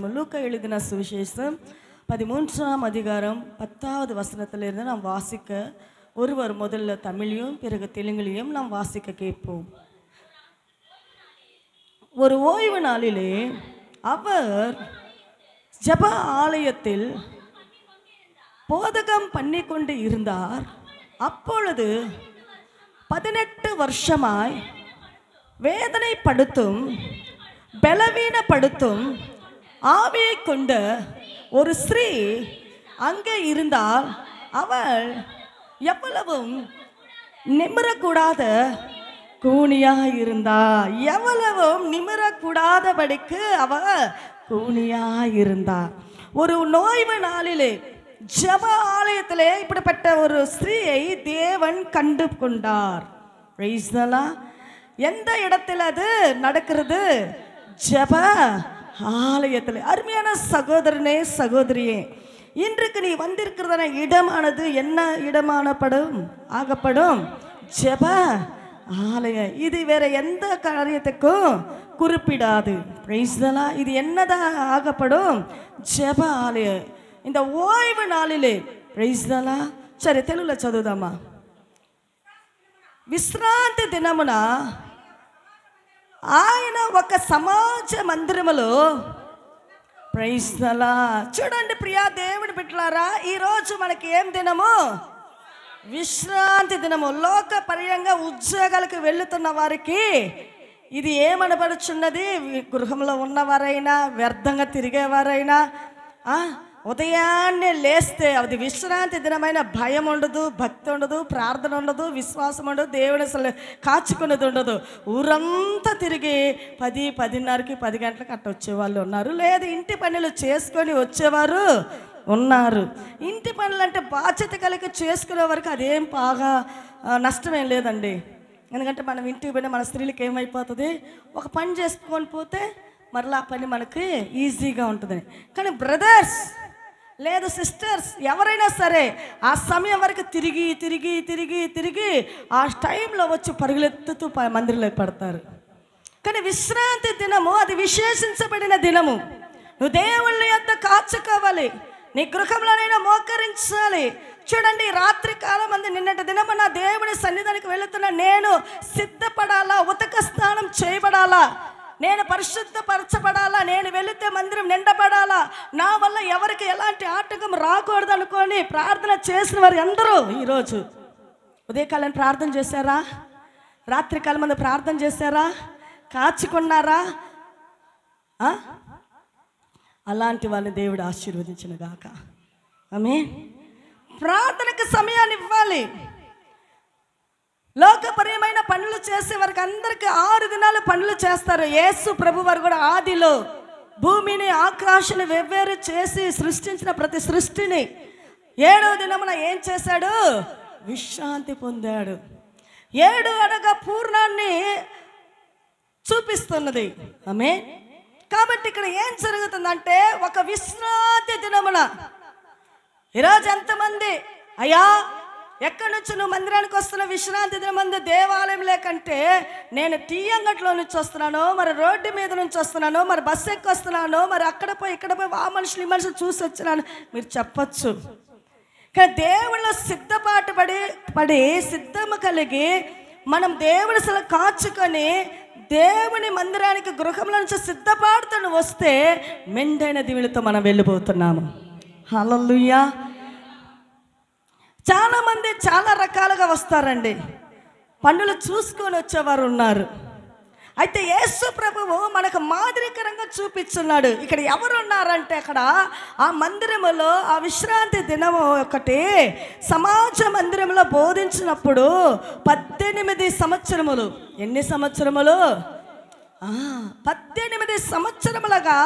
சுவிசேஷம் லூக்கா எழுதின சுவிசேஷம் 13ஆம் அதிகாரம் 10வது வசனத்திலிருந்து நாம் வாசிக்க ஒருவர் முதல்ல தமிழையும் பிறகு தெலுங்கிலையும் நாம் வாசிக்க கேட்போம். ஒரு ஓய்வு நாளிலே அவர் ஜெப ஆலயத்தில் போதகம் பண்ணி கொண்டு இருந்தார். அப்பொழுது 18 வருஷமாய் வேதனைப்படுத்தும் பலவீனப்படுத்தும் ஆவியை கொண்ட ஒரு ஸ்திரீ அங்கே இருந்தால் அவள் எவ்வளவும் நிமிரக்கூடாத கூனியாக இருந்தா. எவ்வளவும் நிமிரக்கூடாதபடிக்கு அவள் கூனியாக இருந்தா. ஒரு நோய்வு நாளிலே ஜெப ஆலயத்திலே இப்படிப்பட்ட ஒரு ஸ்திரீயை தேவன் கண்டு கொண்டார். Praise the Lord. எந்த இடத்துல அது நடக்கிறது? ஜெப ஆலயத்தில். அருமையான சகோதரனே சகோதரியே, இன்றைக்கு நீ வந்திருக்கிறதான இடமானது என்ன இடமானப்படும் ஆகப்படும்? ஜெப ஆலயம். இது வேற எந்த காரியத்துக்கும் குறிப்பிடாது. Praise the Lord. இது என்னதான் ஆகப்படும்? ஜெப ஆலயம். இந்த ஓய்வு நாளிலே ప్రైజ్ ది లార్డ్. సరే తెలుగులో చదువుదామా. విశ్రాంతి దినమున ఆయన ఒక సమాజ మందిరములో ప్రైజ్ ది లార్డ్. చూడండి ప్రియా దేవుని బిడ్డలారా, ఈరోజు మనకి ఏం దినము? విశ్రాంతి దినము. లోక పర్యంగా ఉద్యోగాలకు వెళుతున్న వారికి ఇది ఏమనబడుచున్నది? గృహంలో ఉన్నవారైనా వ్యర్థంగా తిరిగేవారైనా ఉదయాన్నే లేస్తే అది విశ్రాంతి దినమైన భయం ఉండదు, భక్తి ఉండదు, ప్రార్థన ఉండదు, విశ్వాసం ఉండదు, దేవుని అసలు కాచుకునేది ఉండదు. ఊరంతా తిరిగి 10, 10:30కి 10 గంటలకు అట్లా వచ్చేవాళ్ళు ఉన్నారు. లేదు ఇంటి పనులు చేసుకొని వచ్చేవారు ఉన్నారు. ఇంటి పనులు అంటే బాధ్యత కలిగి చేసుకునే వరకు అదేం బాగా నష్టమేం లేదండి. ఎందుకంటే మనం ఇంటికి పోయినా మన స్త్రీలకు ఏమైపోతుంది, ఒక పని చేసుకొని పోతే మరలా ఆ పని మనకి ఈజీగా ఉంటుంది. కానీ బ్రదర్స్ లేదు సిస్టర్స్ ఎవరైనా సరే ఆ సమయం వరకు తిరిగి తిరిగి తిరిగి తిరిగి ఆ టైంలో వచ్చి పరుగులెత్తుతూ మందిరంలోకి పడతారు. కానీ విశ్రాంతి దినము అది విశేషించబడిన దినము. నువ్వు దేవుళ్ళ యొద్ద కాచుకోవాలి, నీ గృహంలోనైనా మోకరించాలి. చూడండి, రాత్రి కాలం మంది నిన్నటి దినము నా దేవుని సన్నిధానికి వెళుతున్నా, నేను సిద్ధపడాలా, ఉతక స్నానం చేయబడాలా, నేను పరిశుద్ధపరచబడాలా, నేను వెళితే మందిరం నిండబడాలా, నా వల్ల ఎవరికి ఎలాంటి ఆటంకం రాకూడదు అనుకొని ప్రార్థన చేసిన వారు అందరూ ఈరోజు ఉదయకాలం ప్రార్థన చేశారా? రాత్రికాలం మంది ప్రార్థన చేశారా? కాచుకున్నారా? అలాంటి వాళ్ళని దేవుడు ఆశీర్వదించిన గాక. ఆమేన్. ప్రార్థనకు సమయాన్ని ఇవ్వాలి. లోకపరమైన పనులు చేసే వారికి అందరికీ 6 దినాలు పనులు చేస్తారు. యేసు ప్రభు వారు కూడా ఆదిలో భూమిని ఆకాశాన్ని వెవ్వేరు చేసి సృష్టించిన ప్రతి సృష్టిని 7వ దినమున ఏం చేశాడు? విశ్రాంతి పొందాడు. 7 అనగా పూర్ణాన్ని చూపిస్తున్నది. ఆమేన్. కాబట్టి ఇక్కడ ఏం జరుగుతుందంటే ఒక విశ్రాంతి దినమున ఈరోజు ఎంతమంది అయ్యా ఎక్కడి నుంచి నువ్వు మందిరానికి వస్తున్న విశ్రాంతి దినమంది దేవాలయం లేకంటే నేను టీ అంగట్లో నుంచి వస్తున్నాను, మరి రోడ్డు మీద నుంచి వస్తున్నాను, మరి బస్సు ఎక్కి వస్తున్నాను, మరి అక్కడ పోయి ఇక్కడ పోయి ఆ మనుషులు ఈ మనుషులు చూసి వచ్చినాను మీరు చెప్పచ్చు. కానీ దేవుళ్ళు సిద్ధపాటు పడి సిద్ధము కలిగి మనం దేవుని అసలు కాచుకొని దేవుని మందిరానికి గృహంలో నుంచి సిద్ధపాటుతో వస్తే మెండైన దీవులతో మనం వెళ్ళిపోతున్నాము. హల్లెలూయా. చాలామంది చాలా రకాలుగా వస్తారండి, పనులు చూసుకొని వచ్చేవారు ఉన్నారు. అయితే యేసు ప్రభువు మనకు మాదిరికరంగా చూపిస్తున్నాడు. ఇక్కడ ఎవరు ఉన్నారంటే అక్కడ ఆ మందిరములో ఆ విశ్రాంతి దినము ఒకటి సమాజ మందిరంలో బోధించినప్పుడు 18 సంవత్సరములు. ఎన్ని సంవత్సరములు? 18 సంవత్సరములుగా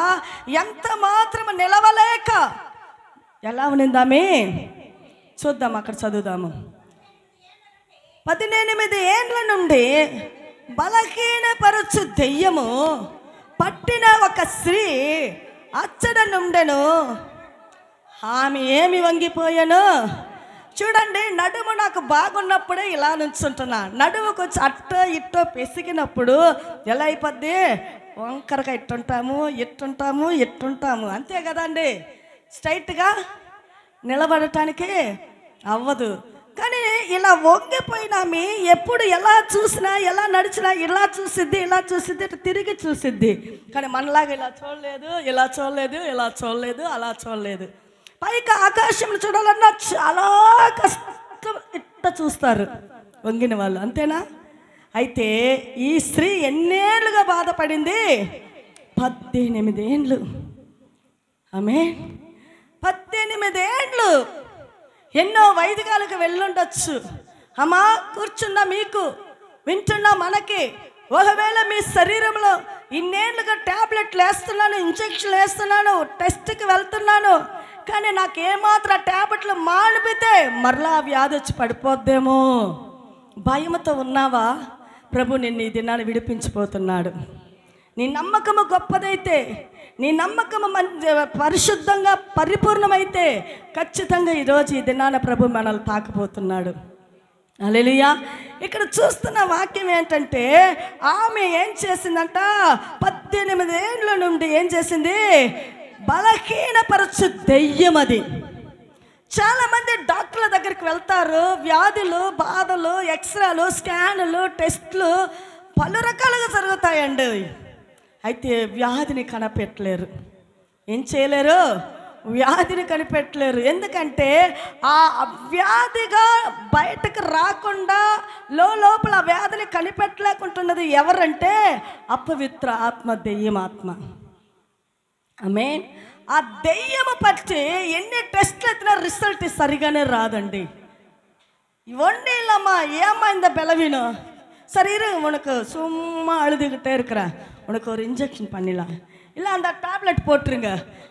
ఎంత మాత్రము నిలవలేక ఎలా ఉన్నిందామే చూద్దాం, అక్కడ చదువుదాము. 18 ఏండ్ల నుండి బలహీనపరచు దెయ్యము పట్టిన ఒక స్త్రీ అచ్చట నుండెను. ఆమె ఏమి వంగిపోయాను? చూడండి, నడుము నాకు బాగున్నప్పుడే ఇలా నుంచుంటున్నా, నడుముకు వచ్చి అట్టో ఇట్టో పెసిగినప్పుడు ఎలా అయిపోద్ది? వంకరగా ఎట్టుంటాము ఎట్టుంటాము అంతే కదండి. స్ట్రైట్గా నిలబడటానికి అవ్వదు. కానీ ఇలా వంగిపోయినామి ఎప్పుడు ఎలా చూసినా ఎలా నడిచినా ఇలా చూసిద్ది తిరిగి చూసిద్ది. కానీ మనలాగా ఇలా చూడలేదు అలా చూడలేదు. పైకి ఆకాశంలో చూడాలన్నా చాలా కష్టం, ఇట్ట చూస్తారు వంగిన వాళ్ళు, అంతేనా? అయితే ఈ స్త్రీ ఎన్నేళ్ళుగా బాధపడింది? 18 ఏండ్లు. ఆమె 18 ఏండ్లు. ఎన్నో వైదికాలకు వెళ్ళుండొచ్చు. అమ్మా కూర్చున్న మీకు, వింటున్న మనకి, ఒకవేళ మీ శరీరంలో ఇన్నేళ్ళుగా ట్యాబ్లెట్లు వేస్తున్నాను, ఇంజక్షన్లు వేస్తున్నాను, టెస్ట్కి వెళ్తున్నాను, కానీ నాకేమాత్రం ట్యాబ్లెట్లు మానిపితే మరలా వ్యాధి వచ్చి పడిపోద్దేమో భయంతో ఉన్నావా? ప్రభు నిన్ను ఈ దినాన్ని విడిపించిపోతున్నాడు. నీ నమ్మకము గొప్పదైతే, నీ నమ్మకము పరిశుద్ధంగా పరిపూర్ణమైతే ఖచ్చితంగా ఈరోజు ఈ దినాన ప్రభు మనల్ని తాకపోతున్నాడు. హల్లెలూయా. ఇక్కడ చూస్తున్న వాక్యం ఏంటంటే, ఆమె ఏం చేసిందంట? 18 ఏళ్ళ నుండి ఏం చేసింది? బలహీనపరచు దెయ్యం అది. చాలామంది డాక్టర్ల దగ్గరికి వెళ్తారు, వ్యాధులు, బాధలు, ఎక్స్రేలు, స్కానులు, టెస్టులు పలు రకాలుగా జరుగుతాయండి. అయితే వ్యాధిని కనిపెట్టలేరు. ఏం చేయలేరు? వ్యాధిని కనిపెట్టలేరు. ఎందుకంటే ఆ వ్యాధిగా బయటకు రాకుండా లోపల వ్యాధిని కనిపెట్టలేకుంటున్నది ఎవరంటే అపవిత్ర ఆత్మ, దెయ్యం ఆత్మ. ఆమేన్. ఆ దెయ్యము పట్టి ఎన్ని టెస్ట్లు ఎత్తినా రిజల్ట్ సరిగానే రాదండి. ஒன்றும் ஏம்மா இந்த பலவீனம் சரி இரு, உனக்கு சும்மா அழுதுகிட்டே இருக்கிற, உனக்கு ஒரு இன்ஜெக்ஷன் பண்ணிடலாம், இல்லை அந்த టాబ్లెట్ పోట్రుங்க,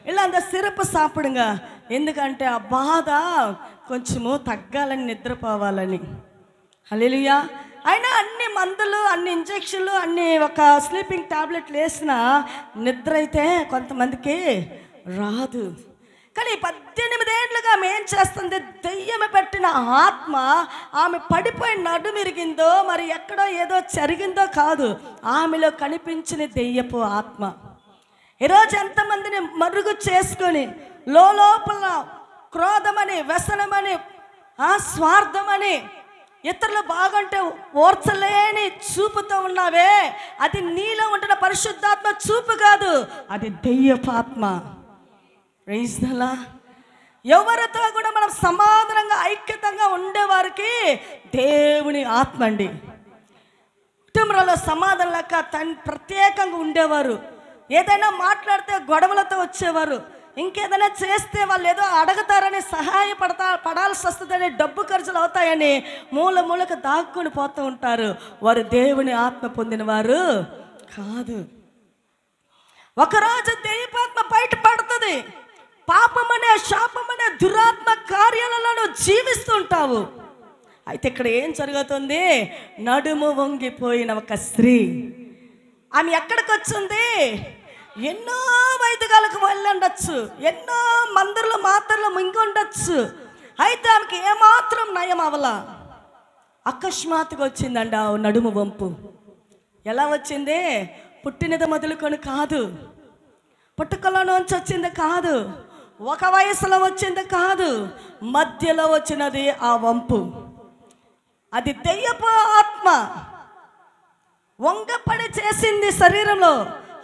இல்லை அந்த సిరప్ సాப்பிடுங்க, ఎందుకంటే ఆ బాధ కొంచెము తగ్గాలని, నిద్రపోవాలని. హల్లెలూయా. అయినా అన్ని మందులు, అన్ని ఇంజెక్షన్లు, అన్ని ఒక స్లీపింగ్ టాబ్లెట్లు వేసినా నిద్ర అయితే కొంతమందికి రాదు. కానీ 18 ఏళ్ళుగా ఆమె ఏం చేస్తుంది? దెయ్యము పెట్టిన ఆత్మ ఆమె పడిపోయి నడుమిరిగిందో మరి ఎక్కడో ఏదో జరిగిందో కాదు, ఆమెలో కనిపించిన దెయ్యపు ఆత్మ. ఈరోజు ఎంతమందిని మరుగు చేసుకొని లోపల క్రోధమని, వ్యసనమని, స్వార్థమని, ఇతరులు బాగుంటే ఓర్చలేని చూపుతో ఉన్నావే, అది నీలో ఉంటున్న పరిశుద్ధాత్మ చూపు కాదు, అది దెయ్యపు ఆత్మ. Praise the lord. ఎవరితో కూడా మనం సమాధానంగా ఐక్యతంగా ఉండేవారికి దేవుని ఆత్మ అండి. కుటుంబంలో సమాధానం లేక ప్రత్యేకంగా ఉండేవారు, ఏదైనా మాట్లాడితే గొడవలతో వచ్చేవారు, ఇంకేదైనా చేస్తే వాళ్ళు ఏదో అడుగుతారని పడాల్సి వస్తుందని, డబ్బు ఖర్చులు అవుతాయని మూలకు దాక్కుని పోతూ ఉంటారు. వారు దేవుని ఆత్మ పొందిన వారు కాదు. ఒకరోజు దెయ్యపాత్మ బయట పడుతుంది. పాపమనే, శాపమనే దురాత్మ కార్యాలలో జీవిస్తుంటావు. అయితే ఇక్కడ ఏం జరుగుతుంది? నడుము వంగిపోయిన ఒక స్త్రీ, ఆమె ఎక్కడికి వచ్చింది? ఎన్నో వైద్యాలకు వెళ్ళండొచ్చు, ఎన్నో మందులు మాత్రలు మింగుండొచ్చు, అయితే ఆమెకి ఏమాత్రం నయం అవలా. అకస్మాత్తుగా వచ్చిందండి ఆ నడుము వంపు. ఎలా వచ్చింది? పుట్టినది మొదలుకొని కాదు, పుట్టుకలోంచి వచ్చింది కాదు, ఒక వయసులో వచ్చింది కాదు, మధ్యలో వచ్చినది ఆ వంపు. అది దెయ్యపు ఆత్మ వంగపడి చేసింది శరీరంలో.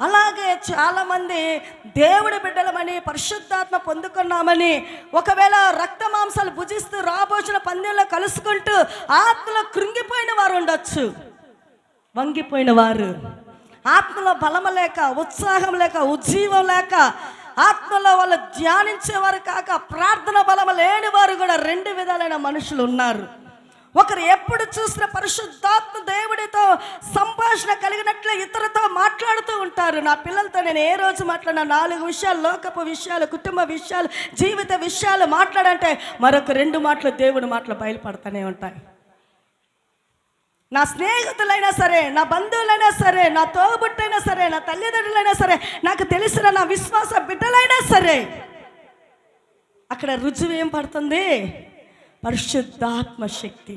అలాగే చాలామంది దేవుడి బిడ్డలమని, పరిశుద్ధాత్మ పొందుకున్నామని, ఒకవేళ రక్త మాంసాలు భుజిస్తూ రాబోచిన పందెంలో కలుసుకుంటూ ఆత్మలో కృంగిపోయిన వారు ఉండొచ్చు. వంగిపోయిన వారు, ఆత్మలో బలము లేక, ఉత్సాహం లేక, ఉజ్జీవం లేక, ఆత్మలో వాళ్ళు ధ్యానించేవారు కాక, ప్రార్థన బలము లేని వారు కూడా 2 విధాలైన మనుషులు ఉన్నారు. ఒకరు ఎప్పుడు చూసిన పరిశుద్ధాత్మ దేవుడితో సంభాషణ కలిగినట్లు ఇతరులతో మాట్లాడుతూ ఉంటారు. నా పిల్లలతో నేను ఏ రోజు మాట్లాడినా 4 విషయాలు, లోకపు విషయాలు, కుటుంబ విషయాలు, జీవిత విషయాలు మాట్లాడంటే మరొక 2 మాటలు దేవుడి మాటలు బయలుపడుతూనే ఉంటాయి. నా స్నేహితులైనా సరే, నా బంధువులైనా సరే, నా తోబుట్టైనా సరే, నా తల్లిదండ్రులైనా సరే, నాకు తెలిసిన నా విశ్వాస బిడ్డలైనా సరే, అక్కడ రుజువు ఏం పడుతుంది? పరిశుద్ధాత్మ శక్తి.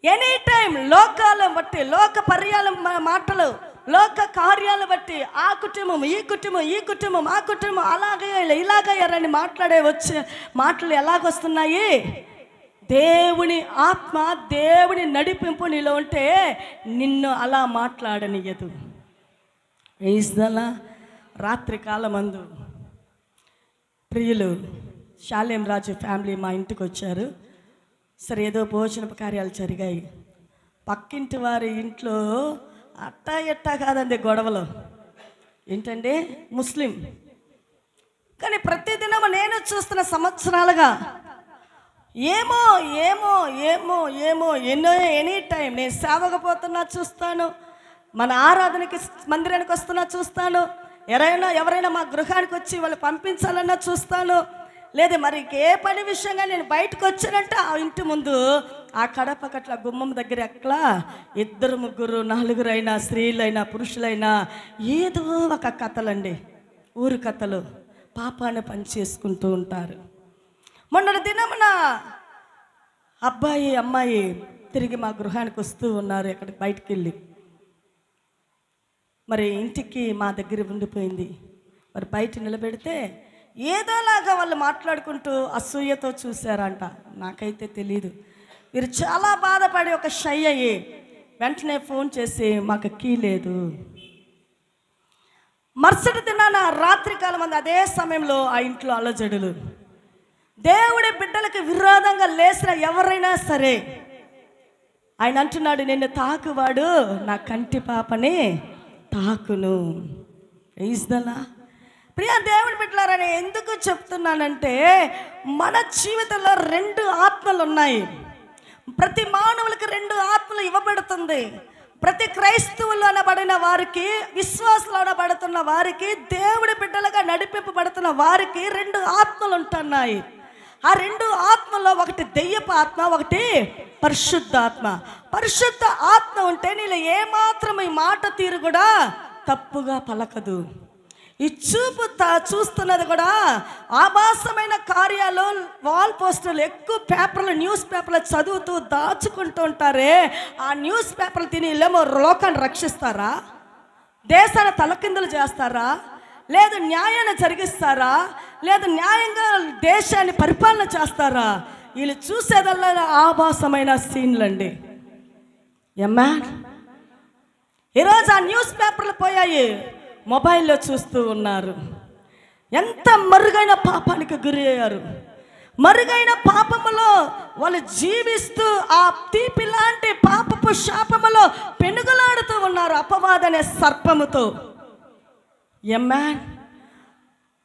ఎనీ టైం లోకాలను బట్టి, లోక పర్యాల మాటలు, లోక కార్యాలు బట్టి ఆ కుటుంబం ఈ కుటుంబం ఈ కుటుంబం ఆ కుటుంబం అలాగే ఇలాగయ్యారని మాట్లాడే వచ్చే మాటలు ఎలాగొస్తున్నాయి? దేవుని ఆత్మ, దేవుని నడిపింపు నీలో ఉంటే నిన్ను అలా మాట్లాడనియదు. వేయిస్తలా రాత్రి కాలమందు ప్రియులు శాలేం రాజు ఫ్యామిలీ మా ఇంటికి వచ్చారు. సరే, ఏదో భోజనపు కార్యాలు జరిగాయి. పక్కింటి వారి ఇంట్లో అట్టా ఎట్టా కాదండి గొడవలు. ఏంటండి, ముస్లిం. కానీ ప్రతిదినం నేను చూస్తున్న సంవత్సరాలుగా ఏమో ఏమో ఏమో ఏమో ఎనీ టైం నేను సేవకు పోతున్నా చూస్తాను, మన ఆరాధనకి మందిరానికి వస్తున్నా చూస్తాను, ఎవరైనా మా గృహానికి వచ్చి వాళ్ళు పంపించాలన్నా చూస్తాను, లేదా మరి ఏ పని విషయంగా నేను బయటకు వచ్చానంటే ఆ ఇంటి ముందు ఆ కడపకట్ల గుమ్మం దగ్గర ఎట్లా 2, 3, 4 అయినా స్త్రీలైనా పురుషులైనా ఏదో ఒక కథలండి, ఊరు కథలు, పాపాన్ని పని చేసుకుంటూ ఉంటారు. మొన్నటి దినమున అబ్బాయి అమ్మాయి తిరిగి మా గృహానికి వస్తూ ఉన్నారు. ఎక్కడికి బయటికి వెళ్ళి మరి ఇంటికి మా దగ్గర ఉండిపోయింది. మరి బయట నిలబెడితే ఏదోలాగా వాళ్ళు మాట్లాడుకుంటూ అసూయతో చూశారంట. నాకైతే తెలీదు. వీరు చాలా బాధపడి ఒక షై అయ్యి వెంటనే ఫోన్ చేసి మాకు కీ లేదు. మరుసటి దినాన రాత్రి కాలం మంది అదే సమయంలో ఆ ఇంట్లో అలజడులు. దేవుడి బిడ్డలకు విరోధంగా లేచిన ఎవరైనా సరే ఆయన అంటున్నాడు, నిన్ను తాకువాడు నా కంటి పాపని తాకును. వేయిస్తలా ప్రియ దేవుడి బిడ్డలారని ఎందుకు చెప్తున్నానంటే, మన జీవితంలో 2 ఆత్మలు ఉన్నాయి. ప్రతి మానవులకి 2 ఆత్మలు ఇవ్వబడుతుంది. ప్రతి క్రైస్తవులు అనబడిన వారికి, విశ్వాసులు అనబడుతున్న వారికి, దేవుడి బిడ్డలుగా నడిపింపబడుతున్న వారికి 2 ఆత్మలు ఉంటున్నాయి. ఆ 2 ఆత్మలో ఒకటి దెయ్యపు ఆత్మ, ఒకటి పరిశుద్ధాత్మ. పరిశుద్ధ ఆత్మ ఉంటే నీళ్ళు ఏమాత్రం ఈ మాట తీరు కూడా తప్పుగా పలకదు. ఈ చూపు చూస్తున్నది కూడా ఆభాసమైన కార్యాలు, వాల్ పోస్టర్లు, ఎక్కువ పేపర్లు, న్యూస్ పేపర్లు చదువుతూ దాచుకుంటూ ఉంటారే. ఆ న్యూస్ పేపర్లు తిని వీళ్ళేమో లోకాన్ని రక్షిస్తారా, దేశాన్ని తలకిందులు చేస్తారా, లేదు న్యాయాన్ని జరిగిస్తారా, లేదు న్యాయంగా దేశాన్ని పరిపాలన చేస్తారా? వీళ్ళు చూసేదల్లా ఆభాసమైన సీన్లండి. ఏమ్మా, ఈరోజు ఆ న్యూస్ పేపర్లు పోయాయి, మొబైల్లో చూస్తూ ఉన్నారు. ఎంత మరుగైన పాపానికి గురి అయ్యారు. మరుగైన పాపములో వాళ్ళు జీవిస్తూ ఆ తీపి లాంటి పాపపు శాపములో పెనుగులాడుతూ ఉన్నారు అపవాదనే సర్పముతో. ఏమ్మా,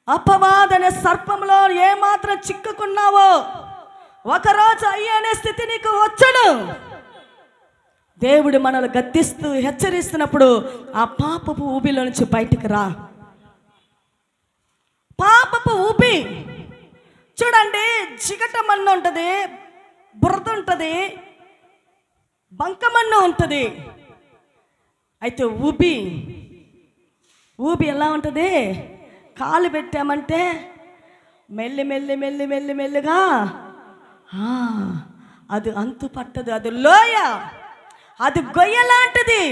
అపవాదనే సర్పంలో ఏమాత్రం చిక్కుకున్నావో ఒకరోజు అయ్యనే స్థితి నీకు వచ్చడు. దేవుడు మనల్ని గద్దిస్తూ హెచ్చరిస్తున్నప్పుడు ఆ పాపపు ఊబిలో నుంచి బయటికి రా. పాపపు ఊబి చూడండి, చిగటమన్ను ఉంటుంది, బురద ఉంటుంది, బంకమన్ను ఉంటుంది. అయితే ఊబి ఎలా ఉంటుంది? కాలు పెట్టామంటే మెల్లిగా అది అంతు పట్టదు. అది లోయ, అది గొయ్య లాంటిది.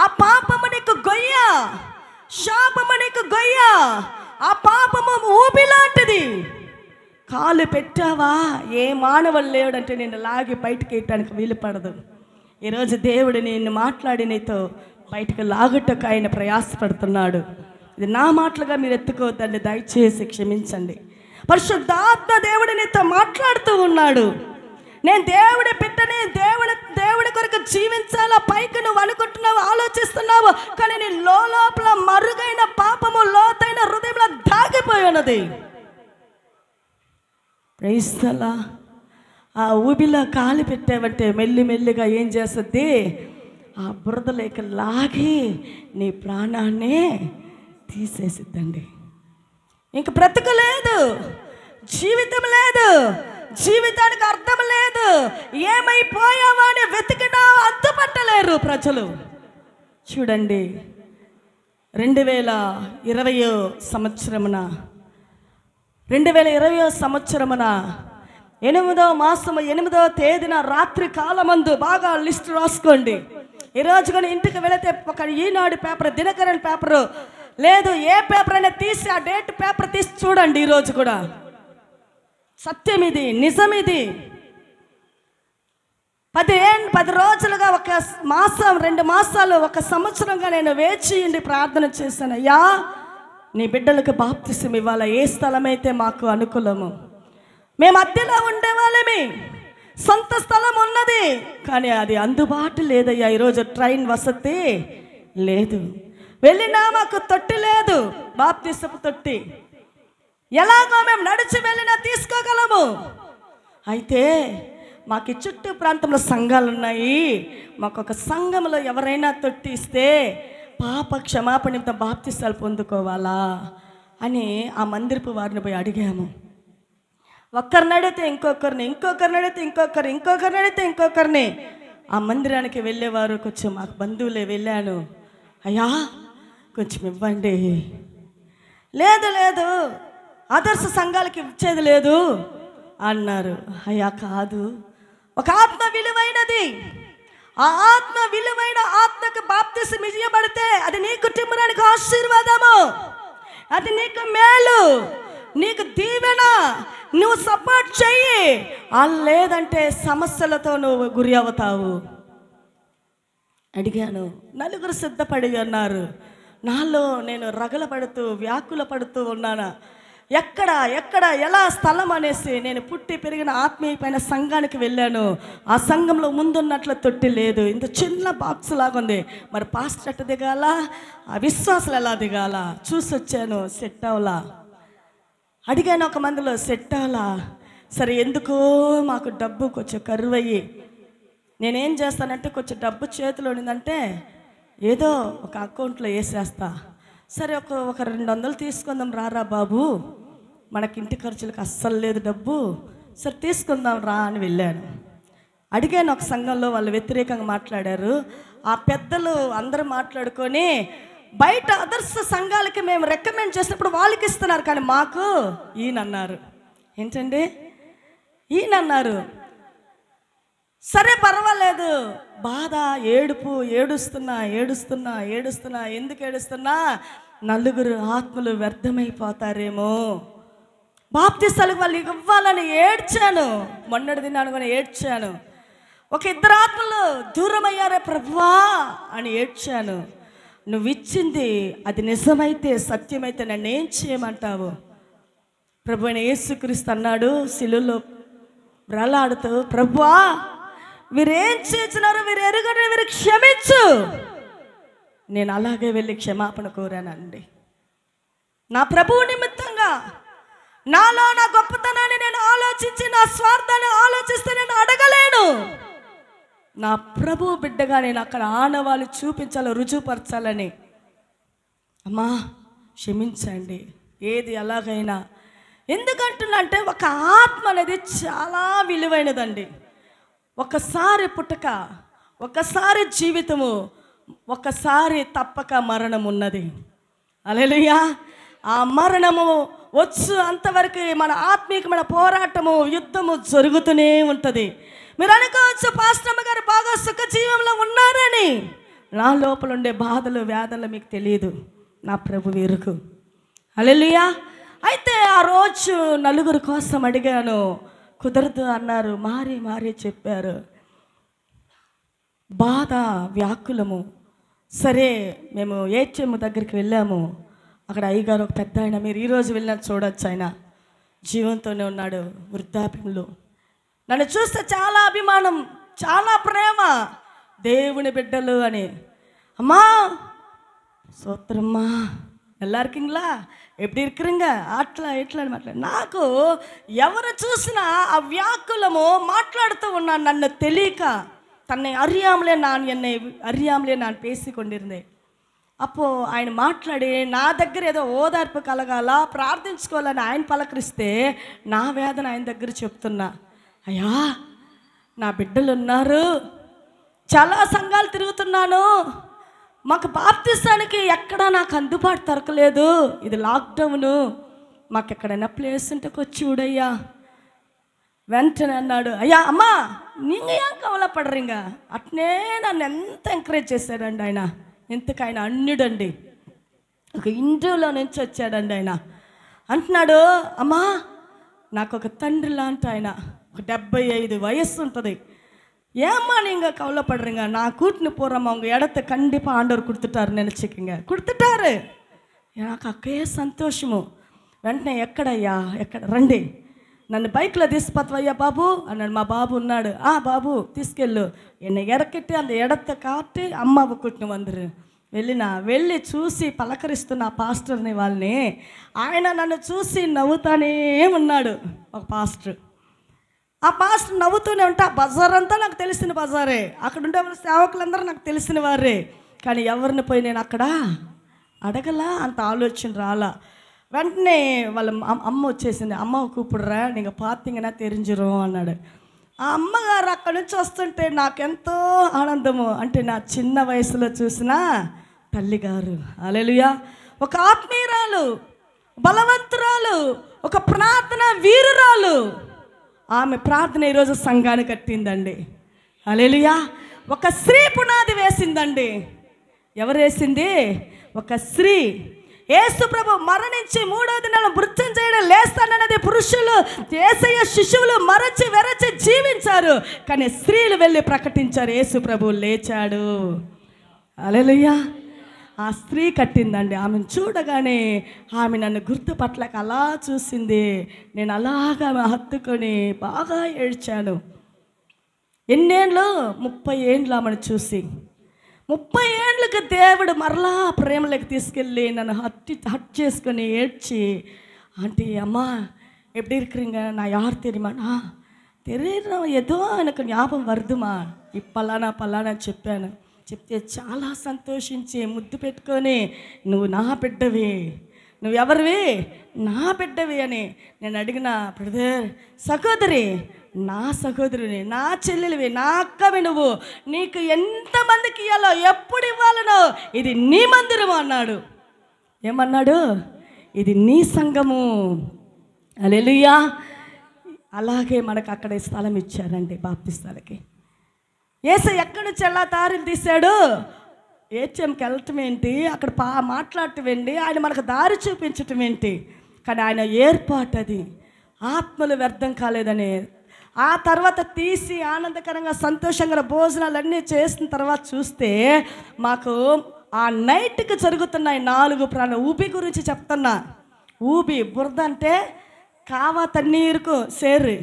ఆ పాపము నీకు గొయ్య, శాపము నీకు గొయ్య. ఆ పాపము ఊబి లాంటిది. కాలు పెట్టావా, ఏ మానవులు లేవుడంటే నేను లాగి బయటకు వేయటానికి వీలు పడదు. ఈరోజు దేవుడు నిన్ను మాట్లాడి నీతో బయటకు లాగుటకు ఆయన ప్రయాసపడుతున్నాడు. ఇది నా మాటలుగా మీరు ఎత్తుకోవద్దండి, దయచేసి క్షమించండి. పరిశుద్ధాత్మ దేవుడు నీతో మాట్లాడుతూ ఉన్నాడు. నేను దేవుడి బిడ్డని, దేవుడి కొరకు జీవించాలా పైకి నువ్వు అనుకుంటున్నావు, ఆలోచిస్తున్నావు, కానీ నీ లోపల మరుగైన పాపము లోతైన హృదయంలో దాగిపోయి ఉన్నది. ప్రైస్తలా ఆ ఊబిలో కాలు పెట్టావంటే మెల్లిగా ఏం చేస్తుంది? ఆ బురదలేక లాగి నీ ప్రాణాన్నే తీసేసిద్దండి. ఇంక బ్రతుకు లేదు, జీవితం లేదు, జీవితానికి అర్థం లేదు. ఏమైపోయావా అని వెతికినా అడ్డుపట్టలేరు ప్రజలు. చూడండి, 2020 సంవత్సరమున 8వ మాసము 8వ తేదీన రాత్రి కాలమందు, బాగా లిస్ట్ రాసుకోండి, ఈరోజు కూడా ఇంటికి వెళితే ఒక ఈనాడు పేపర్, దినకరన్ పేపరు, లేదు ఏ పేపర్ అయినా తీసి ఆ డేట్ పేపర్ తీసి చూడండి. ఈరోజు కూడా సత్యం ఇది, నిజం ఇది. 10 రోజులుగా, 1 మాసం, 2 మాసాలు, 1 సంవత్సరంగా నేను వేచి ఉండి ప్రార్థన చేశాను. అయ్యా, నీ బిడ్డలకు బాప్తిసం ఇవ్వాలా, ఏ స్థలమైతే మాకు అనుకూలము. మేము అద్దెలో ఉండేవాళ్ళమే, సొంత స్థలం ఉన్నది, కానీ అది అందుబాటు లేదయ్యా. ఈరోజు ట్రైన్ వసతి లేదు, వెళ్ళినా మాకు తొట్టి లేదు, బాప్తిసపు తొట్టి. ఎలాగో మేము నడిచి వెళ్ళినా తీసుకోగలము. అయితే మాకు చుట్టూ ప్రాంతంలో సంఘాలు ఉన్నాయి, మాకు ఒక సంఘంలో ఎవరైనా తొట్టి ఇస్తే పాప క్షమాపణతో బాప్తిసాలు పొందుకోవాలా అని ఆ మందిరపు వారిని పోయి అడిగాము. ఒక్కరిని అడిగితే ఇంకొకరిని, ఇంకొకరిని అడిగితే ఇంకొకరిని అడిగితే ఇంకొకరిని. ఆ మందిరానికి వెళ్ళేవారు కొంచెం మాకు బంధువులే. వెళ్ళాను, అయ్యా కొంచెం ఇవ్వండి. లేదు లేదు, ఆదర్శ సంఘాలకి ఇచ్చేది లేదు అన్నారు. అయ్యా కాదు, ఒక ఆత్మ విలువైనది, ఆ ఆత్మ విలువైన ఆత్మకు బాప్తిసం ఇవ్వబడితే అది నీ కుటుంబానికి ఆశీర్వాదము, అది నీకు మేలు, నీకు దీవెన. నువ్వు సపోర్ట్ చెయ్యి, లేదంటే సమస్యలతో నువ్వు గురి అవుతావు. అడిగాను, 4 సిద్ధపడి అన్నారు. నాలో నేను రగలపడుతూ వ్యాకుల పడుతూ ఉన్నాను. ఎక్కడ ఎలా స్థలం అనేసి నేను పుట్టి పెరిగిన ఆత్మీయమైన సంఘానికి వెళ్ళాను. ఆ సంఘంలో ముందున్నట్లు తొట్టి లేదు, ఇంత చిన్న బాక్స్ లాగా ఉంది. మరి పాస్టర్ ఎట్ట దిగాల, ఆ విశ్వాసాలు ఎలా దిగాల చూసి వచ్చాను. సెట్ అవలా. అడిగాను ఒక మందిలో, సెట్ అవలా. సరే ఎందుకో మాకు డబ్బు కొంచెం కరువయ్యి నేనేం చేస్తానంటే, కొంచెం డబ్బు చేతిలో ఉండిందంటే ఏదో ఒక అకౌంట్లో వేసేస్తా. సరే ఒక 200 తీసుకుందాం రారా బాబు, మనకి ఇంటి ఖర్చులకు అస్సలు లేదు డబ్బు, సరే తీసుకుందాం రా అని వెళ్ళాను. అడిగాను ఒక సంఘంలో, వాళ్ళు వ్యతిరేకంగా మాట్లాడారు. ఆ పెద్దలు అందరూ మాట్లాడుకొని బయట ఆదర్శ సంఘాలకి మేము రికమెండ్ చేసినప్పుడు వాళ్ళకి ఇస్తున్నారు, కానీ మాకు ఈయనన్నారు. ఏంటండి ఈయనన్నారు. సరే పర్వాలేదు, బాధ, ఏడుస్తున్నా. ఎందుకు ఏడుస్తున్నా, 4 ఆత్మలు వ్యర్థమైపోతారేమో, బాప్తిసాలకు వాళ్ళు ఇవ్వాలని ఏడ్చాను. మొన్నటి దినాను కూడా ఏడ్చాను. ఒక 2 ఆత్మలు దూరం అయ్యారే ప్రభువా అని ఏడ్చాను. నువ్వు ఇచ్చింది అది నిజమైతే, సత్యమైతే నన్ను ఏం చేయమంటావు? ప్రభు అయిన యేసుక్రీస్తు అన్నాడు శిలువలో వ్రేలాడుతూ, ప్రభువా వీరేం చేస్తున్నారు, వీరు ఎరుగని వీరు క్షమించు. నేను అలాగే వెళ్ళి క్షమాపణ కోరానండి. నా ప్రభువు నిమిత్తంగా, నాలో నా గొప్పతనాన్ని నేను ఆలోచించి, నా స్వార్థాన్ని ఆలోచిస్తే నేను అడగలేను. నా ప్రభు బిడ్డగా నేను అక్కడ ఆనవాళ్ళు చూపించాలి, రుజువుపరచాలని. అమ్మా క్షమించండి, ఏది ఎలాగైనా. ఎందుకంటున్నా అంటే, ఒక ఆత్మ అనేది చాలా విలువైనదండి. ఒకసారి పుట్టుక, ఒకసారి జీవితము, ఒకసారి తప్పక మరణం ఉన్నది. హల్లెలూయా. ఆ మరణము వచ్చు అంతవరకు మన ఆత్మీయమైన పోరాటము, యుద్ధము జరుగుతూనే ఉంటుంది. మీరు అనుకోవచ్చు పాస్టమ్మ గారు బాగా సుఖ జీవంలో ఉన్నారని. నా లోపల ఉండే బాధలు, వేదనలు మీకు తెలియదు, నా ప్రభు ఎరుగు. హల్లెలూయా. అయితే ఆ రోజు 4 కోసం అడిగాను, కుదరదు అన్నారు. మారి చెప్పారు. బాధ, వ్యాకులము. సరే మేము ఏటీఎం దగ్గరికి వెళ్ళాము. అక్కడ అయ్యగారు ఒక పెద్ద ఆయన, మీరు ఈరోజు వెళ్ళినా చూడొచ్చు, ఆయన జీవంతోనే ఉన్నాడు, వృద్ధాప్యంలో. నన్ను చూస్తే చాలా అభిమానం, చాలా ప్రేమ, దేవుని బిడ్డలు అని. అమ్మా సోత్రమ్మా நல்லா இருக்கீங்களா, எப்படி இருக்கிறீங்க, అట్లా ఇట్లా అని మాట్లాడు. నాకు ఎవరు చూసినా ఆ వ్యాకులము మాట్లాడుతూ ఉన్నాను, నన్ను తెలియక. தன்னை அறியாமலே நான் பேசிக்கொண்டிருந்தேன். అప్పుడు ఆయన మాట్లాడి నా దగ్గర ఏదో ఓదార్పు కలగాల, ప్రార్థించుకోవాలని ఆయన పలకరిస్తే నా వేదన ఆయన దగ్గర చెప్తున్నా. అయ్యా నా బిడ్డలు ఉన్నారు, చాలా సంఘాలు తిరుగుతున్నాను, మాకు బాప్తిస్తానికి ఎక్కడా నాకు అందుబాటు దొరకలేదు, ఇది లాక్డౌను, మాకు ఎక్కడైనా ప్లేస్ ఉంటే వచ్చి చూడయ్యా. వెంటనే అన్నాడు, అయ్యా అమ్మా నీకు ఏం కవలపడరింగా. అట్నే నన్ను ఎంత ఎంకరేజ్ చేశాడండి ఆయన. ఇంతకు ఆయన అన్యుడండి, ఒక ఇండియాలో నుంచి వచ్చాడండి ఆయన. అంటున్నాడు, అమ్మా నాకు ఒక తండ్రి లాంటి ఆయన, ఒక 75 వయస్సు ఉంటుంది. ஏம்மா நீங்கள் கவலைப்படுறீங்க, நான் கூட்டின்னு போகிறோம், அவங்க இடத்த கண்டிப்பாக ஆண்டவர் கொடுத்துட்டாரு நினச்சிக்கிங்க. கொடுத்துட்டாரு. నాకు అక్కే సంతోషము. వెంటనే ఎక్కడయ్యా ఎక్కడ రండి, నన్ను బైక్లో తీసుకుపోతావయ్యా బాబు అన్నాడు. మా బాబు ఉన్నాడు. బాబు తీసుకెళ్ళు, என்னை இறக்கிட்டு அந்த இடத்த காட்டி అమ్మావు కూర్చుని వందరు. వెళ్ళి చూసి పలకరిస్తున్న పాస్టర్ని వాళ్ళని. ఆయన నన్ను చూసి నవ్వుతానే ఉన్నాడు. ఒక పాస్టర్, ఆ పాస్టర్ నవ్వుతూనే ఉంటే ఆ బజార్ అంతా నాకు తెలిసిన బజారే, అక్కడ ఉండే సేవకులందరూ నాకు తెలిసిన వారే. కానీ ఎవరిని పోయి నేను అక్కడ అడగలా, అంత ఆలోచన రాలా. వెంటనే వాళ్ళ అమ్మ వచ్చేసింది. అమ్మ కూపుడురా, நீங்கள் பார்த்தீங்கன்னா தெரிஞ்சிரும் అన్నాడు. ఆ అమ్మగారు అక్కడి నుంచి వస్తుంటే నాకెంతో ఆనందము. అంటే నా చిన్న వయసులో చూసిన తల్లిగారు, హల్లెలూయా, ఒక ఆత్మీయురాలు, బలవంతురాలు, ఒక ప్రార్థన వీరురాలు. ఆమె ప్రార్థన ఈరోజు సంఘాన్ని కట్టిందండి. హల్లెలూయా. ఒక స్త్రీ పునాది వేసిందండి. ఎవరు వేసింది? ఒక స్త్రీ. యేసు ప్రభు మరణించి 3వ దినాన మృత్యుంజయుడు లేస్తానన్నది పురుషులు, యేసయ్య శిశువులు మరచి వెరచి జీవించారు. కానీ స్త్రీలు వెళ్ళి ప్రకటించారు, యేసు ప్రభు లేచాడు. హల్లెలూయా. ఆ స్త్రీ కట్టిందండి. ఆమెను చూడగానే ఆమె నన్ను గుర్తుపట్టలేక అలా చూసింది. నేను అలాగా ఆమె హత్తుకొని బాగా ఏడ్చాను. ఎన్నేళ్ళు? 30 ఏండ్లు ఆమెను చూసి. 30 ఏండ్లకు దేవుడు మరలా ప్రేమలోకి తీసుకెళ్ళి నన్ను హట్ చేసుకొని ఏడ్చి, ఆంటీ అమ్మా எப்படி இருக்கிறீங்க, நான் யார் தெரியுமா, తెలియదు ఏదో ఆయనకు జ్ఞాపకం వరదుమా, పలానా చెప్పాను. చెప్తే చాలా సంతోషించి ముద్దు పెట్టుకొని, నువ్వు నా బిడ్డవి, నువ్వెవరివి, నా బిడ్డవి అని. నేను అడిగిన, బ్రదర్ సహోదరి, నా సహోదరుని, నా చెల్లెలివి, నా అక్కవి, నువ్వు నీకు ఎంతమందికి ఇవ్వాలో, ఎప్పుడు ఇవ్వాలనో, ఇది నీ మందిరము అన్నాడు. ఏమన్నాడు? ఇది నీ సంఘము. హల్లెలూయా. అలాగే మనకు అక్కడ స్థలం ఇచ్చారండి బాప్తిస్తాలకి. యేసయ్య ఎక్కడి నుంచి ఎలా దారిని తీశాడు? ఏటీఎంకి వెళ్ళటం ఏంటి, అక్కడ మాట్లాడటం ఏంటి, ఆయన మనకు దారి చూపించటం ఏంటి. కానీ ఆయన ఏర్పాటు అది. ఆత్మలు వ్యర్థం కాలేదని. ఆ తర్వాత తీసి ఆనందకరంగా సంతోషంగా భోజనాలన్నీ చేసిన తర్వాత చూస్తే మాకు ఆ నైట్కి జరుగుతున్నాయి 4 ప్రాణం. ఊబి గురించి చెప్తున్నా. ఊబి బురద అంటే కావా தண்ணி இருக்கும், சேரு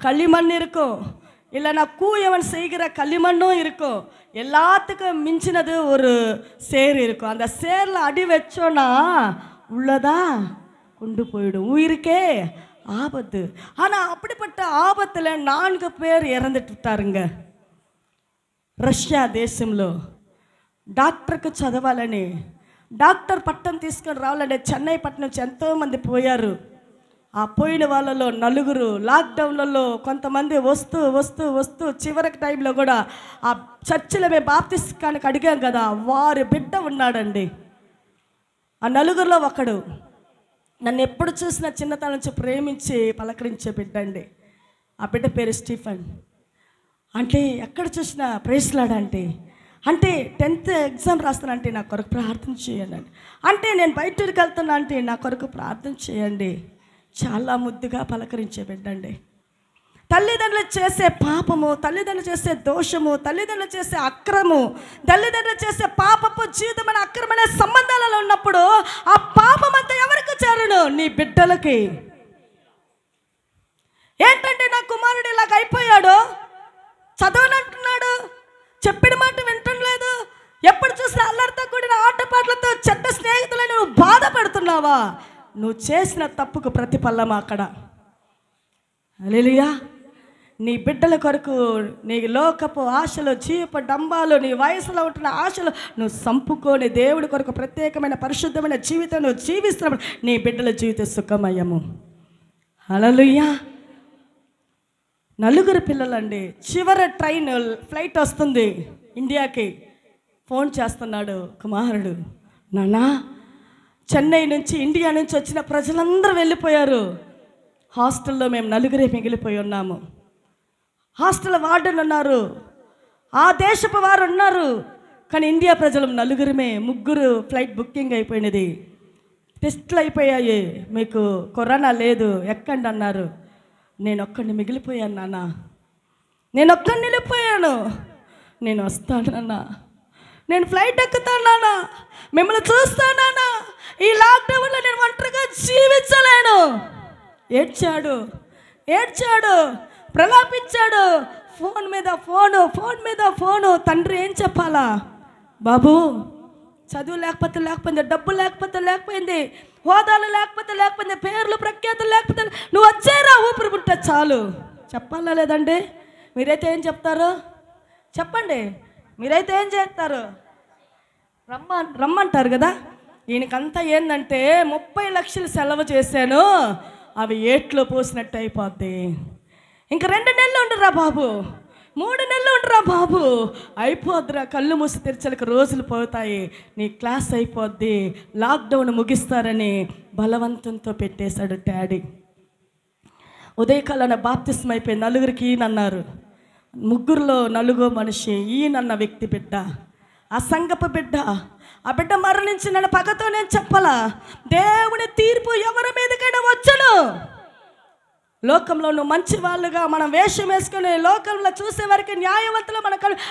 களிமண் இருக்கும், இல்லைனா கூயவன் செய்கிற களிமண்ணும் இருக்கும். எல்லாத்துக்கும் மிஞ்சினது ஒரு சேர் இருக்கும். அந்த சேரில் அடி வச்சோன்னா உள்ளதா கொண்டு போயிடும், உயிருக்கே ஆபத்து. ஆனால் அப்படிப்பட்ட ஆபத்தில் 4 பேர் ఇறந்துட்டாருங்க. రష్యా దేశంలో డాక్టర్కి చదవాలని, డాక్టర్ పట్టం తీసుకొని రావాలంటే చెన్నై పట్టణం నుంచి ఎంతోమంది పోయారు. ఆ పోయిన వాళ్ళలో 4 లాక్డౌన్లలో కొంతమంది వస్తూ చివరికి టైంలో కూడా ఆ చర్చిలో మేము బాప్తిస్కానికి అడిగాం కదా, వారి బిడ్డ ఉన్నాడండి. ఆ 4లో ఒకడు. నన్ను ఎప్పుడు చూసినా చిన్నతనం నుంచి ప్రేమించి పలకరించే బిడ్డ అండి. ఆ బిడ్డ పేరు స్టీఫెన్. అంటే ఎక్కడ చూసినా ప్రేస్లాడంటే, అంటే 10th ఎగ్జామ్ రాస్తానంటే నా కొరకు ప్రార్థన చేయండి, అంటే నేను బయటకు వెళ్తున్నా అంటే నా కొరకు ప్రార్థన చేయండి. చాలా ముద్దుగా పలకరించే బిడ్డండి. తల్లిదండ్రులు చేసే పాపము, తల్లిదండ్రులు చేసే దోషము, తల్లిదండ్రులు చేసే అక్రము, తల్లిదండ్రులు చేసే పాపపు జీవితమైన అక్రమమైన సంబంధాలలో ఉన్నప్పుడు ఆ పాపం అంతా ఎవరికి చేరును? నీ బిడ్డలకి. ఏంటంటే నా కుమారుడు ఇలాగ అయిపోయాడు, చదవనంటున్నాడు, చెప్పిన మాట వింటలేదు, ఎప్పుడు చూసినా అల్లరితో కూడిన ఆటపాటలతో చెడ్డ స్నేహితులను నువ్వు బాధపడుతున్నావా? నువ్వు చేసిన తప్పుకు ప్రతిఫలం అక్కడ. హల్లెలూయా. నీ బిడ్డల కొరకు నీ లోకపు ఆశలు, జీవపు డంబాలు, నీ వయసులో ఉంటున్న ఆశలు నువ్వు సంపుకొని దేవుడి కొరకు ప్రత్యేకమైన పరిశుద్ధమైన జీవితం నువ్వు జీవిస్తున్నప్పుడు నీ బిడ్డల జీవితం సుఖమయము. హల్లెలూయా. 4 పిల్లలండి. చివరి ఫ్లైట్ వస్తుంది ఇండియాకి. ఫోన్ చేస్తున్నాడు కుమారుడు, నాన్నా చెన్నై నుంచి ఇండియా నుంచి వచ్చిన ప్రజలందరూ వెళ్ళిపోయారు, హాస్టల్లో మేము నలుగురే మిగిలిపోయి ఉన్నాము. హాస్టల్ వార్డెన్ ఉన్నారు, ఆ దేశపు వారు ఉన్నారు. కానీ ఇండియా ప్రజలు నలుగురమే. 3 ఫ్లైట్ బుకింగ్ అయిపోయినది. టెస్టులు అయిపోయాయి, మీకు కరోనా లేదు, ఎక్కండి అన్నారు. నేను ఒక్కడిని మిగిలిపోయాను నాన్న, నేను ఒక్కడిని వెళ్ళిపోయాను. నేను వస్తాను నాన్న, నేను ఫ్లైట్ ఎక్కుతాను నాన్న, మిమ్మల్ని చూస్తాను నాన్న. ఈ లాక్డౌన్లో నేను ఒంటరిగా జీవించలేను. ఏడ్చాడు, ప్రలాపించాడు. ఫోన్ మీద ఫోను. తండ్రి ఏం చెప్పాలా? బాబు, చదువు లేకపోతే డబ్బు లేకపోయింది, హోదాలు లేకపోతే పేర్లు ప్రఖ్యాతులు లేకపోతే నువ్వు వచ్చేరా, ఊపిరి పుట్ట చాలు. చెప్పాలా లేదండి? మీరైతే ఏం చెప్తారు? చెప్పండి, మీరైతే ఏం చేస్తారు? రమ్మంటారు కదా. ఈయనకంతా ఏంటంటే 30 లక్షలు సెలవు చేశాను, అవి ఏట్లో పోసినట్టు అయిపోద్ది. ఇంక 2 నెలలు ఉండరా బాబు, 3 నెలలు ఉండరా బాబు, అయిపోద్దిరా, కళ్ళు మూసి తెరచలకు రోజులు పోతాయి, నీ క్లాస్ అయిపోద్ది, లాక్డౌన్ ముగిస్తారని బలవంతంతో పెట్టేశాడు డాడీ. ఉదయకాలన బాప్తిస్మం అయిపోయి నలుగురికి ఈయనన్నారు. 3లో 4గో మనిషి ఈయనన్న వ్యక్తి బిడ్డ, ఆ సంగపు బిడ్డ. ఆ బిడ్డ మరణించి నన్ను పగతో నేను చెప్పాలా? దేవుని తీర్పు ఎవరి మీదకైనా వచ్చును. లోకంలో నువ్వు మంచి వాళ్ళుగా మనం వేషం వేసుకుని లోకంలో చూసే వరకు న్యాయవంతులు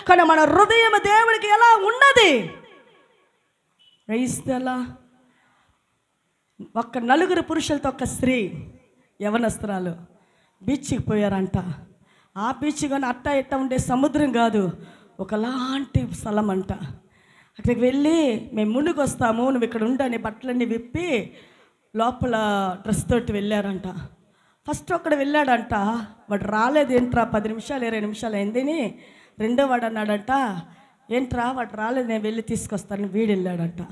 కానీ మన హృదయం దేవుడికి ఎలా ఉన్నది? క్రైస్తలా ఒక్క 4 పురుషులతో ఒక స్త్రీ, యవనస్త్రాలు బీచ్కి పోయారంట. ఆ బీచ్ కానీ అట్టా ఇట్టా ఉండే సముద్రం కాదు, ఒకలాంటి స్థలం అంట. అక్కడికి వెళ్ళి మేము ముందుకు వస్తాము, నువ్వు ఇక్కడ ఉండని బట్టలన్నీ విప్పి లోపల డ్రెస్ తోటి వెళ్ళారంట. ఫస్ట్ ఒక్కడ వెళ్ళాడంట, వాడు రాలేదు. ఏంట్రా 10 నిమిషాలు 20 నిమిషాలు అయిందని. రెండో వాడు అన్నాడంట, ఏంట్రా వాడు రాలేదు, నేను వెళ్ళి తీసుకొస్తాను. వీడు వెళ్ళాడంట.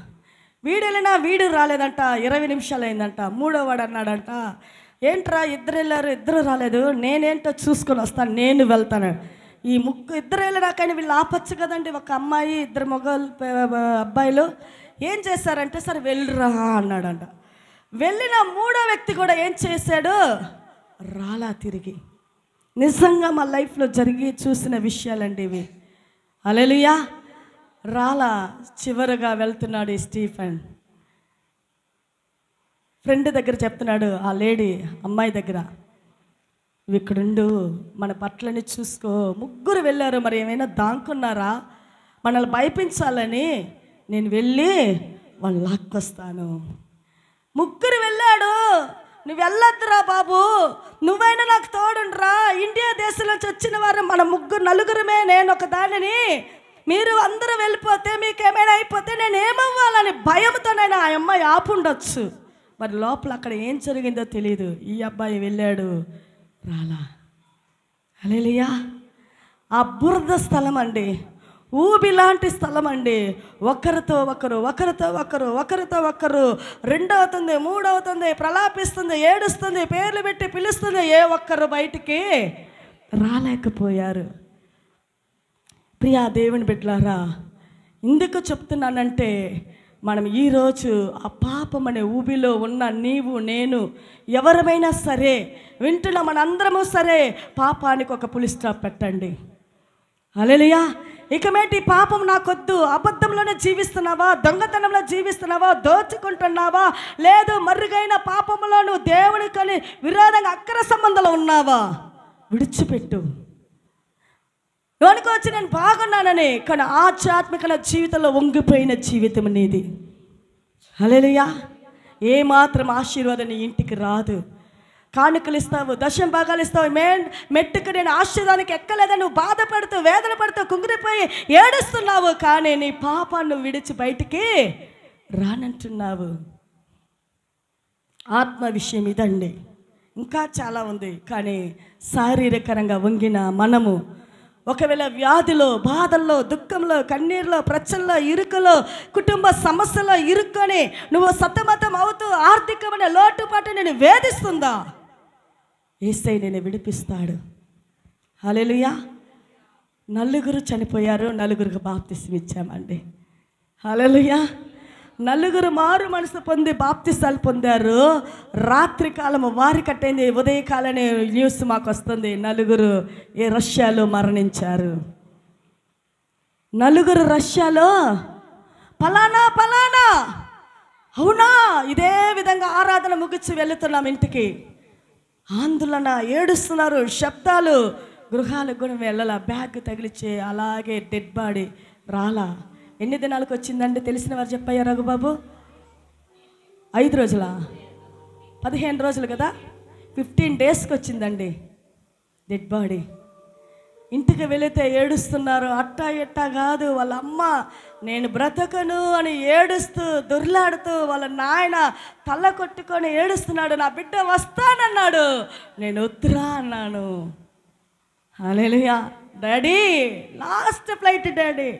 వీడు రాలేదంట, 20 నిమిషాలు అయిందంట. మూడో వాడు అన్నాడంట, ఏంట్రా ఇద్దరు వెళ్ళారు, ఇద్దరు రాలేదు, నేనేంటో చూసుకొని వస్తాను, నేను వెళ్తాను. ఈ ఇద్దరు వెళ్ళినా కానీ వీళ్ళు ఆపచ్చు కదండి. ఒక అమ్మాయి, 2 అబ్బాయిలు ఏం చేశారంటే, సరే వెళ్ళిరా అన్నాడంట. వెళ్ళిన 3వ వ్యక్తి కూడా ఏం చేశాడు? రాలా తిరిగి. నిజంగా మా లైఫ్లో జరిగి చూసిన విషయాలండి ఇవి. హల్లెలూయా. రాలా. చివరగా వెళ్తున్నాడు ఈ స్టీఫెన్. ఫ్రెండ్ దగ్గర చెప్తున్నాడు, ఆ లేడీ అమ్మాయి దగ్గర, ఇక్కడుండు, మన బట్టలని చూసుకో. 3 వెళ్ళారు, మరి ఏమైనా దాంకున్నారా? మనల్ని భయపించాలని నేను వెళ్ళి వాళ్ళు లాక్కొస్తాను. 3 వెళ్ళాడు. నువ్వు వెళ్ళొద్దురా బాబు, నువ్వైనా నాకు తోడుండ్రా. ఇండియా దేశం నుంచి వచ్చిన వారు మన 4 నేను ఒక దానిని, మీరు అందరూ వెళ్ళిపోతే మీకేమైనా అయిపోతే నేను ఏమవ్వాలని భయంతోనైనా ఆ అమ్మాయి ఆపుండొచ్చు. మరి లోపల అక్కడ ఏం జరిగిందో తెలియదు. ఈ అబ్బాయి వెళ్ళాడు, రాలా. హల్లెలూయా. ఆ బురద స్థలం అండి, ఊబి లాంటి స్థలం అండి. ఒకరితో ఒకరు రెండవుతుంది, మూడవుతుంది, ప్రలాపిస్తుంది, ఏడుస్తుంది, పేర్లు పెట్టి పిలుస్తుంది. ఏ ఒక్కరు బయటికి రాలేకపోయారు. ప్రియా దేవుని బిడ్డలారా, ఎందుకు చెప్తున్నానంటే, మనం ఈరోజు ఆ పాపం అనే ఊబిలో ఉన్న నీవు, నేను, ఎవరమైనా సరే, వింటున్న మనందరము సరే, పాపానికి ఒక పులి స్టాప్ పెట్టండి. హల్లెలూయా. ఇక మేటి పాపం నాకొద్దు. అబద్ధంలోనే జీవిస్తున్నావా? దొంగతనంలో జీవిస్తున్నావా? దోచుకుంటున్నావా? లేదు మరుగైన పాపంలో నువ్వు దేవునికి విరోధంగా అక్రమ సంబంధాలు ఉన్నావా? విడిచిపెట్టు. లోనికి నేను బాగున్నానని, కానీ ఆధ్యాత్మిక జీవితంలో వంగిపోయిన జీవితం నీది. హల్లెలూయా. ఏమాత్రం ఆశీర్వాదం నీ ఇంటికి రాదు. కానుకలు ఇస్తావు, 10వ భాగాలు ఇస్తావు, మెట్టుకు నేను ఆశీర్వాదానికి ఎక్కలేదని నువ్వు బాధపడుతూ, వేదన పడుతూ, కుంగిరిపోయి ఏడుస్తున్నావు. కానీ నీ పాపాన్ని విడిచి బయటికి రానంటున్నావు. ఆత్మ విషయం ఇదండి. ఇంకా చాలా ఉంది. కానీ శారీరకంగా వంగిన మనము ఒకవేళ వ్యాధిలో, బాధల్లో, దుఃఖంలో, కన్నీరులో, ప్రచ్చల్లో, ఇరుకులో, కుటుంబ సమస్యలో ఇరుక్కొని నువ్వు సతమతం అవుతూ ఆర్థికమైన లోటుపాటు నేను వేధిస్తుందా? యేసయ్య నేను విడిపిస్తాడు. హల్లెలూయా. 4 చనిపోయారు, 4కి బాప్తిస్మం ఇచ్చామండి. హల్లెలూయా. నలుగురు మారు మనసు పొంది బాప్తిసాలు పొందారు. రాత్రి కాలం వారి కట్టయింది, ఉదయకాలనే న్యూస్ మాకు వస్తుంది, నలుగురు రష్యాలో మరణించారు. నలుగురు రష్యాలో పలానా పలానా. అవునా, ఇదే విధంగా ఆరాధన ముగించి వెళుతున్నాం ఇంటికి. ఆందోళన, ఏడుస్తున్నారు, శబ్దాలు. గృహాలకు కూడా వెళ్ళాల, బ్యాగ్ తగిలిచ్చే అలాగే డెడ్ బాడీ రాలా. ఎన్ని దినాలకు వచ్చిందంటే తెలిసిన వారు చెప్పాయా రఘుబాబు? 5 రోజులా, 15 రోజులు కదా, 15 డేస్కి వచ్చిందండి డెడ్ బాడీ. ఇంటికి వెళితే ఏడుస్తున్నారు. అట్టా ఎట్టా కాదు, వాళ్ళ అమ్మ నేను బ్రతకను అని ఏడుస్తూ దొర్లాడుతూ, వాళ్ళ నాయన తల కొట్టుకొని ఏడుస్తున్నాడు, నా బిడ్డ వస్తానన్నాడు, నేను వద్దురా అన్నాను. హల్లెలూయా. డాడీ లాస్ట్ ఫ్లైట్ డాడీ,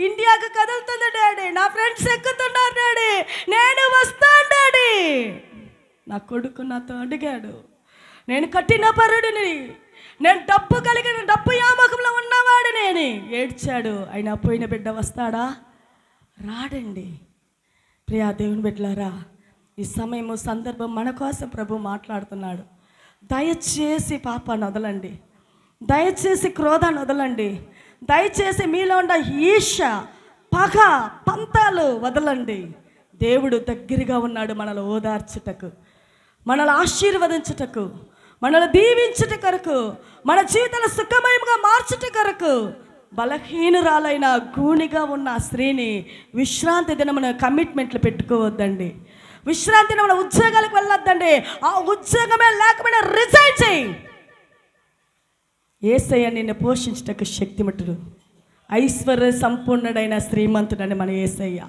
ఇండియాకు కదులుతుంది డాడీ, నా ఫ్రెండ్స్ ఎక్కుతున్నారు డాడీ, నేను వస్తాను డాడీ. నా కొడుకు నాతో అడిగాడు, నేను కఠిన పరుడిని, నేను డబ్బు కలిగిన డబ్బు యామకంలో ఉన్నవాడు నేను. ఏడ్చాడు. అయినా పోయిన బిడ్డ వస్తాడా? రాడండి. ప్రియా దేవుని బిడ్డలారా, ఈ సమయము సందర్భం మన కోసం ప్రభు మాట్లాడుతున్నాడు. దయచేసి పాపాన్ని వదలండి, దయచేసి క్రోధాన్ని వదలండి, దయచేసి మీలో ఉన్న ఈర్ష, పగ, పంతాలు వదలండి. దేవుడు దగ్గరగా ఉన్నాడు మనల్ని ఓదార్చుటకు, మనల్ని ఆశీర్వదించుటకు, మనల్ని దీవించుట కొరకు, మన జీవితాలు సుఖమయంగా మార్చుట కొరకు. బలహీనురాలైన గూనిగా ఉన్న స్త్రీని విశ్రాంతి దినమున కమిట్మెంట్లు పెట్టుకోవద్దండి. విశ్రాంతి దినమున ఉద్యోగాలకు వెళ్ళొద్దండి. ఆ ఉద్యోగమే లేకపోయినా రిజైన్ చేయి. యేసయ్య నిన్ను పోషించుటకు శక్తిమంతుడు, ఐశ్వర్య సంపూర్ణుడైన శ్రీమంతుడని మన యేసయ్య.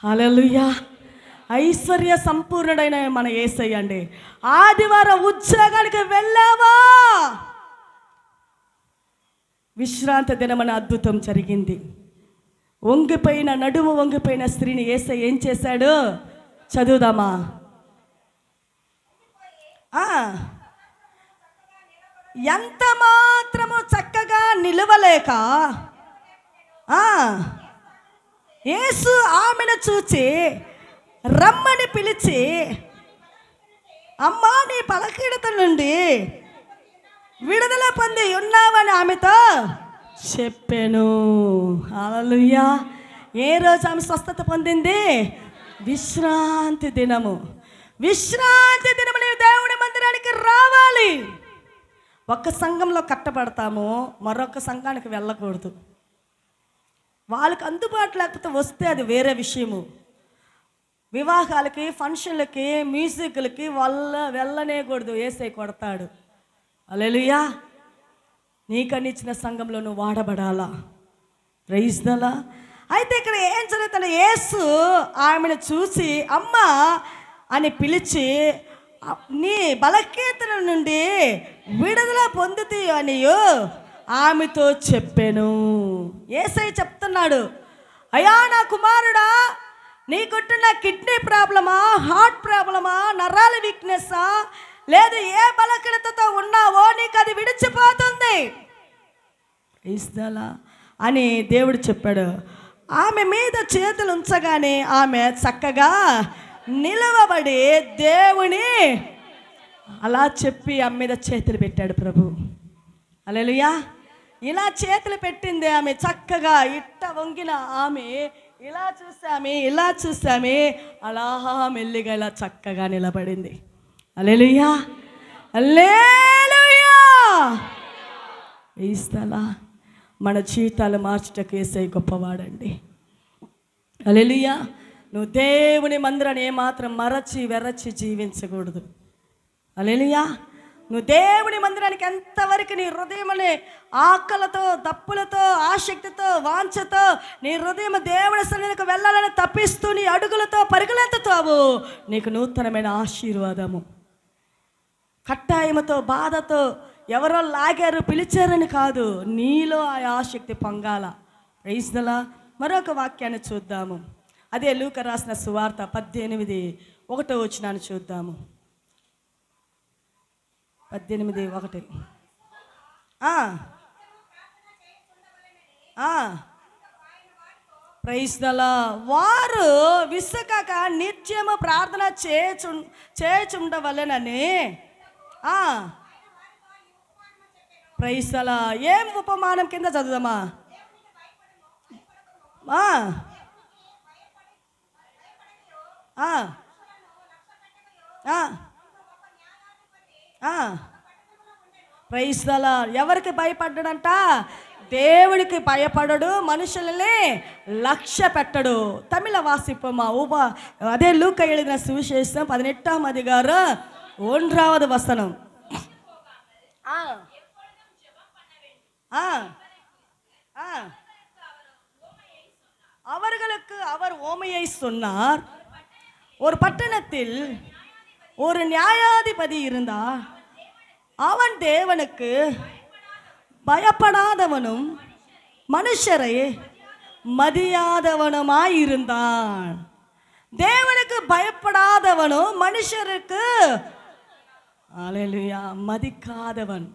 హల్లెలూయా. ఐశ్వర్య సంపూర్ణుడైన మన యేసయ్య అండి. ఆదివారం ఉద్యోగానికి వెళ్ళావా? విశ్రాంతి దినమన అద్భుతం జరిగింది. వంగిపోయిన, నడుము వంగిపోయిన స్త్రీని యేసయ్య ఏం చేశాడు? చదువుదామా? ఎంత మాత్రము చక్కగా నిలవలేక యేసు ఆమెను చూచి రమ్మని పిలిచి, అమ్మా నీ బలహీనత నుండి విడుదల పొంది ఉన్నావని ఆమెతో చెప్పాను. హల్లెలూయా. ఏ రోజు ఆమె స్వస్థత పొందింది? విశ్రాంతి దినము. విశ్రాంతి దినము నీవు దేవుని మందిరానికి రావాలి. ఒక్క సంఘంలో కట్టబడతాము, మరొక సంఘానికి వెళ్ళకూడదు. వాళ్ళకి అందుబాటు లేకపోతే వస్తే అది వేరే విషయము. వివాహాలకి, ఫంక్షన్లకి, మ్యూజిక్లకి వెళ్ళనేకూడదు, యేసయ్య కొడతాడు. హల్లెలూయా. నీకని ఇచ్చిన సంఘంలో నువ్వు వాడబడాలా. Praise the lord. అయితే ఇక్కడ ఏం జరుగుతుంది? యేసు ఆమెను చూసి అమ్మా అని పిలిచి, నీ బలహీనత నుండి విడుదల పొందుతీ అని ఆమెతో చెప్పాను. యేసయ్య చెప్తున్నాడు, అయ్యా నా కుమారుడా, నీకుంటున్న కిడ్నీ ప్రాబ్లమా, హార్ట్ ప్రాబ్లమా, నరాల వీక్నెస్సా, లేదు ఏ బలహీనతతో ఉన్నావో నీకు అది విడిచిపోతుంది అని దేవుడు చెప్పాడు. ఆమె మీద చేతులు ఉంచగానే ఆమె చక్కగా నిలవబడి దేవుని అలా చెప్పి ఆమె మీద చేతులు పెట్టాడు ప్రభు. హల్లెలూయా. ఇలా చేతులు పెట్టింది ఆమె. చక్కగా ఇట్ట వంగిన ఆమె ఇలా చూసామే అలా మెల్లిగా ఇలా చక్కగా నిలబడింది. హల్లెలూయా, హల్లెలూయా. ఈ స్థల మన జీవితాలు మార్చుటకు యేసయ్య గొప్పవాడండి. హల్లెలూయా. నువ్వు దేవుని మందిరాన్ని ఏమాత్రం మరచి వెరచి జీవించకూడదు. హల్లెలూయా. నువ్వు దేవుని మందిరానికి ఎంతవరకు నీ హృదయం అనే ఆకలతో, దప్పులతో, ఆసక్తితో, వాంఛతో నీ హృదయం దేవుని సన్నిధికి వెళ్ళాలని తప్పిస్తూ నీ అడుగులతో పరుగులెత్తుతావు, నీకు నూతనమైన ఆశీర్వాదము. కట్టాయముతో, బాధతో, ఎవరో లాగారు పిలిచారని కాదు, నీలో ఆ ఆసక్తి పొంగాల. Praise the lord. మరొక వాక్యాన్ని చూద్దాము. అదే లూకా రాసిన సువార్త 18:1 చూద్దాము. 18:1. Praise the lord. వారు విసుకక నిత్యము ప్రార్థన చేయుచుండవలెనని. Praise the lord. ఏం ఉపమానం కింద చదువుదామా? Praise the lord. ఎవరికి భయపడ్డాడంట? దేవుడికి భయపడడు, మనుషులని లక్ష్య పెట్టడు. తమిళ వాసిప్పమా అదే లూకా எழுதின சுவிசேஷம் 18ஆம் அதிகாரம் 1வது வசனம். அவர்களுக்கு அவர் ஓமையை சொன்னார். ஒரு பட்டணத்தில் ஒரு நியாயாதிபதி இருந்தார். அவன் தேவனுக்கு பயப்படாதவனும் மனுஷரை மதியாதவனுமாயிருந்தான். தேவனுக்கு பயப்படாதவனும் மனுஷருக்கு அல்லேலூயா மதிக்காதவன்.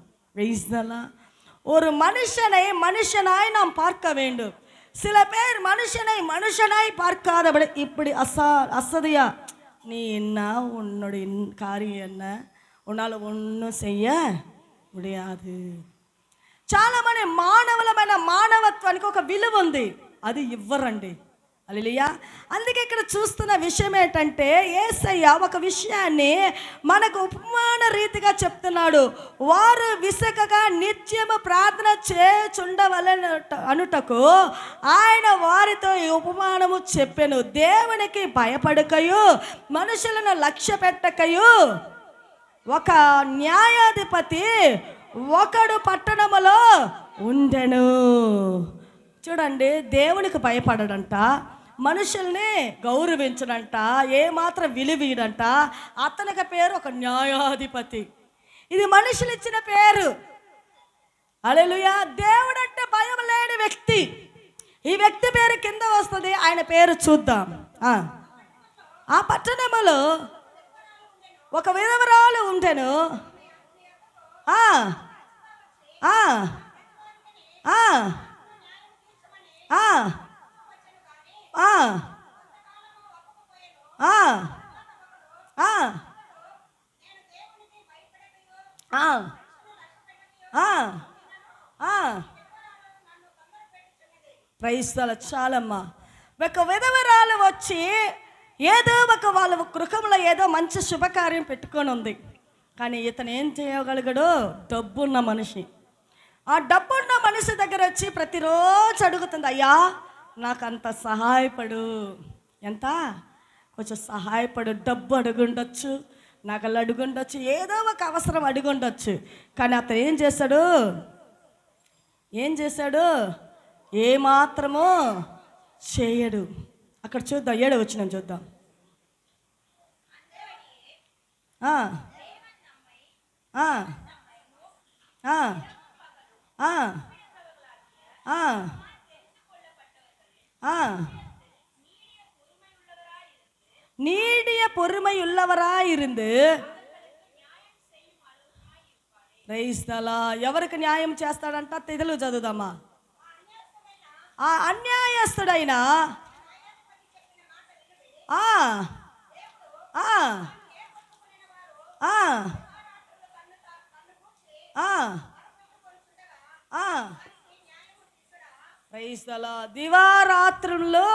ஒரு மனுஷனை மனுஷனாய் நாம் பார்க்க வேண்டும். சில பேர் மனுஷனை மனுஷனாய் பார்க்காதபடி இப்படி அசதியா, நீ என்ன, உன்னுடைய காரியம் என்ன, உன்னால் ஒன்றும் செய்ய முடியாது. చాలా మంది మానవులమైన మానవత్వానికి ఒక విలువ ఉంది, అది ఇవ్వరండి. హల్లెలూయా. అందుకే ఇక్కడ చూస్తున్న విషయం ఏంటంటే, యేసయ్య ఒక విషయాన్ని మనకు ఉపమాన రీతిగా చెప్తున్నాడు. వారు విసకగా నిత్యము ప్రార్థన చేయుచుండవలెన అనుటకు ఆయన వారితో ఈ ఉపమానము చెప్పెను. దేవునికి భయపడకయు మనుషులను లక్ష్య పెట్టకయు ఒక న్యాయాధిపతి ఒకడు పట్టణములో ఉండెను. చూడండి, దేవునికి భయపడడంట, మనుషుల్ని గౌరవించడంట, ఏమాత్రం విలువీడంట. అతనికి పేరు ఒక న్యాయాధిపతి. ఇది మనుషులు ఇచ్చిన పేరు. హల్లెలూయా. దేవుడు అంటే భయం లేని వ్యక్తి. ఈ వ్యక్తి పేరు కింద వస్తుంది, ఆయన పేరు చూద్దాం. ఆ పట్టణములో ఒక విధవరాలు ఉండెను. Praise the lord. చాలమ్మా. ఒక విధవరాలు వచ్చి ఏదో ఒక వాళ్ళ గృహంలో ఏదో మంచి శుభకార్యం పెట్టుకొని ఉంది. కానీ ఇతను ఏం చేయగలిగాడు? డబ్బున్న మనిషి. ఆ డబ్బున్న మనిషి దగ్గర వచ్చి ప్రతిరోజు అడుగుతుంది, అయ్యా నాకు అంత సహాయపడు. ఎంత? కొంచెం సహాయపడు. డబ్బు అడుగుండొచ్చు, నగలు అడుగుండొచ్చు, ఏదో ఒక అవసరం అడుగుండొచ్చు. కానీ అతను ఏం చేశాడు? ఏమాత్రమో చేయడు. అక్కడ చూద్దాం, 7వ వచనం చూద్దాం. நீடிய பொறுமையுள்ளவராயிருந்து. Praise the lord. ఎవరికి న్యాయం చేస్తాడంట? తెలుగు చదువుదామా. ఆ అన్యాయస్తుడైన ప్రైజ్ ద లార్డ్. దివారాత్రుల్లో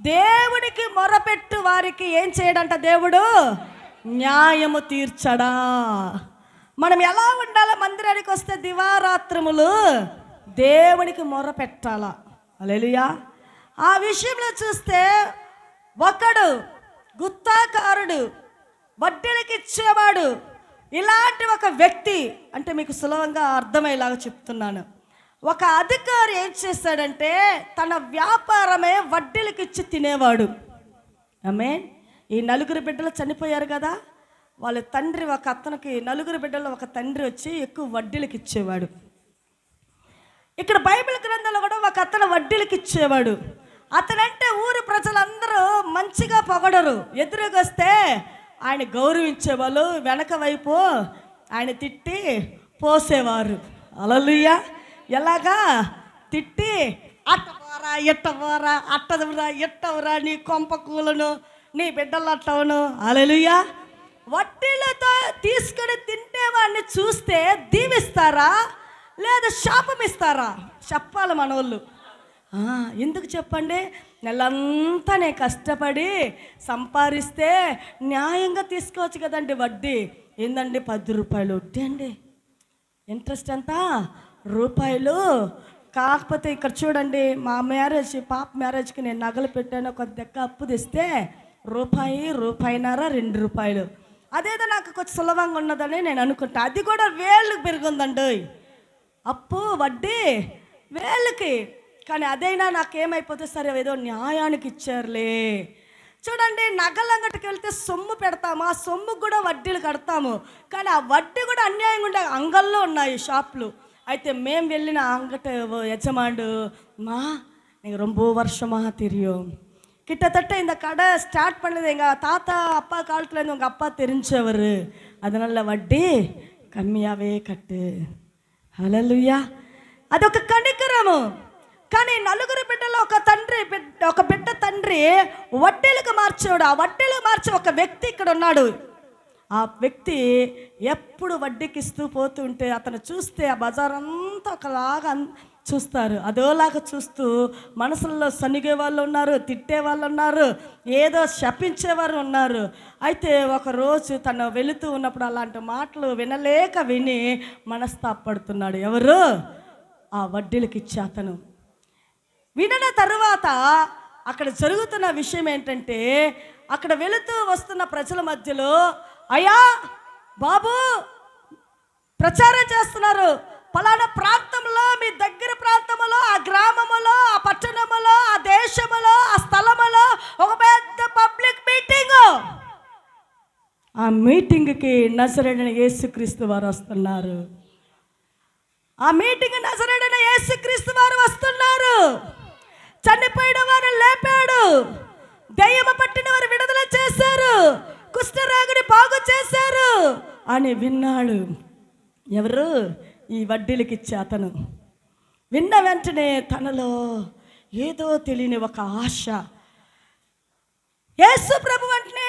దేవునికి మొరపెట్టు వారికి ఏం చేయడంట? దేవుడు న్యాయము తీర్చడా. మనం ఎలా ఉండాలో? మందిరానికి వస్తే దివారాత్రములు దేవునికి మొరపెట్టాలా. హల్లెలూయా. ఆ విషయంలో చూస్తే ఒకడు గుత్తాకారుడు, వడ్డీలకి ఇచ్చేవాడు, ఇలాంటి ఒక వ్యక్తి, అంటే మీకు సులభంగా అర్థమయ్యేలాగా చెప్తున్నాను. ఒక అధికారి ఏం చేశాడంటే తన వ్యాపారమే వడ్డీలకి ఇచ్చి తినేవాడు. ఆమేన్. ఈ 4 బిడ్డలు చనిపోయారు కదా, వాళ్ళ తండ్రి ఒక అతనికి 4 బిడ్డలు ఒక తండ్రి వచ్చి ఎక్కువ వడ్డీలకి ఇచ్చేవాడు. ఇక్కడ బైబిల్ గ్రంథంలో కూడా ఒక అతను వడ్డీలకి ఇచ్చేవాడు. అతనంటే ఊరు ప్రజలందరూ మంచిగా పొగడరు, ఎదురుగొస్తే ఆయన గౌరవించేవాళ్ళు, వెనక వైపు ఆయన తిట్టి పోసేవారు. హల్లెలూయా. ఎలాగా తిట్టి అట్ట పోరా ఎట్టవరా అట్టదురా ఎట్టవరా నీ కొంప కూలను నీ బిడ్డలు అట్టవను. హల్లెలూయా. వడ్డీలతో తీసుకొని తింటేవాడిని చూస్తే దీవిస్తారా లేదా శాపం ఇస్తారా? చెప్పాలి మనోళ్ళు. ఎందుకు చెప్పండి? నెలంతా నేను కష్టపడి సంపాదిస్తే న్యాయంగా తీసుకోవచ్చు కదండి. వడ్డీ ఏందండి? 10 రూపాయలు వడ్డీ అండి. ఇంట్రెస్ట్ ఎంత? రూపాయలు. కాకపోతే ఇక్కడ చూడండి, మా మ్యారేజ్ పాప మ్యారేజ్కి నేను నగలు పెట్టాను. ఒక దగ్గర అప్పు తెస్తే రూపాయిన్నర 2 రూపాయలు. అదేదో నాకు కొంచెం సులభంగా ఉన్నదని నేను అనుకుంటా. అది కూడా వేళ్ళకి పెరుగుందండి అప్పు వడ్డీ వేళ్ళకి. కానీ అదైనా నాకేమైపోతే సరే ఏదో న్యాయానికి ఇచ్చారులే. చూడండి, నగలంగటికి వెళ్తే సొమ్ము పెడతాము, ఆ సొమ్ముకు కూడా వడ్డీలు కడతాము. కానీ ఆ వడ్డీ కూడా అన్యాయంగా ఉండే అంగల్లో ఉన్నాయి షాపులు. అయితే మేము వెళ్ళిన అంగట యజమానుడు, நீங்கள் ரொம்ப வருஷமாக தெரியும், கிட்டத்தட்ட இந்த கடை ஸ்டார்ட் பண்ணது எங்கள் தாத்தா அப்பா காலத்துலேருந்து உங்கள் அப்பா தெரிஞ்சவர், அதனால் వడ్డీ కమ్మియావే కట్టు. హల్లెలూయా. అదొక కనికరము. కానీ నలుగురు బిడ్డలో ఒక బిడ్డ తండ్రి వడ్డీలకు మార్చాడు. ఆ వడ్డీలకు మార్చే ఒక వ్యక్తి ఇక్కడ ఉన్నాడు. ఆ వ్యక్తి ఎప్పుడు వడ్డీకి ఇస్తూ పోతుంటే అతను చూస్తే ఆ బజార్ అంతా ఒకలాగా చూస్తారు. అదోలాగా చూస్తూ మనసుల్లో సనిగే వాళ్ళు ఉన్నారు, తిట్టే వాళ్ళు ఉన్నారు, ఏదో శపించేవారు ఉన్నారు. అయితే ఒకరోజు తను వెళుతూ ఉన్నప్పుడు అలాంటి మాటలు విని మనస్తాపడుతున్నాడు. ఎవరు? ఆ వడ్డీలకు ఇచ్చే అతను. వినిన తర్వాత అక్కడ జరుగుతున్న విషయం ఏంటంటే, అక్కడ వెళుతూ వస్తున్న ప్రజల మధ్యలో, అయ్యా బాబు ప్రచారం చేస్తున్నారు, పలానా ప్రాంతంలో, మీ దగ్గర ప్రాంతంలో, ఆ గ్రామములో, ఆ పట్టణములో, ఆ దేశములో, ఆ స్థలములో ఒక పెద్ద పబ్లిక్ మీటింగ్. ఆ మీటింగ్కి నజరేయుడైన యేసుక్రీస్తు వారు వస్తున్నారు. ఆ మీటింగ్ నజరేయుడైన యేసుక్రీస్తు వారు వస్తున్నారు. చనిపోయిన వారు లేపాడు, దయ్యము పట్టిన వారు విడుదల చేశారు, కుష్ఠరోగిని బాగు చేశారు అని విన్నాడు. ఎవరు? ఈ వడ్డీలకు ఇచ్చే అతను. విన్న వెంటనే తనలో ఏదో తెలియని ఒక ఆశ. యేసు ప్రభు అంటే,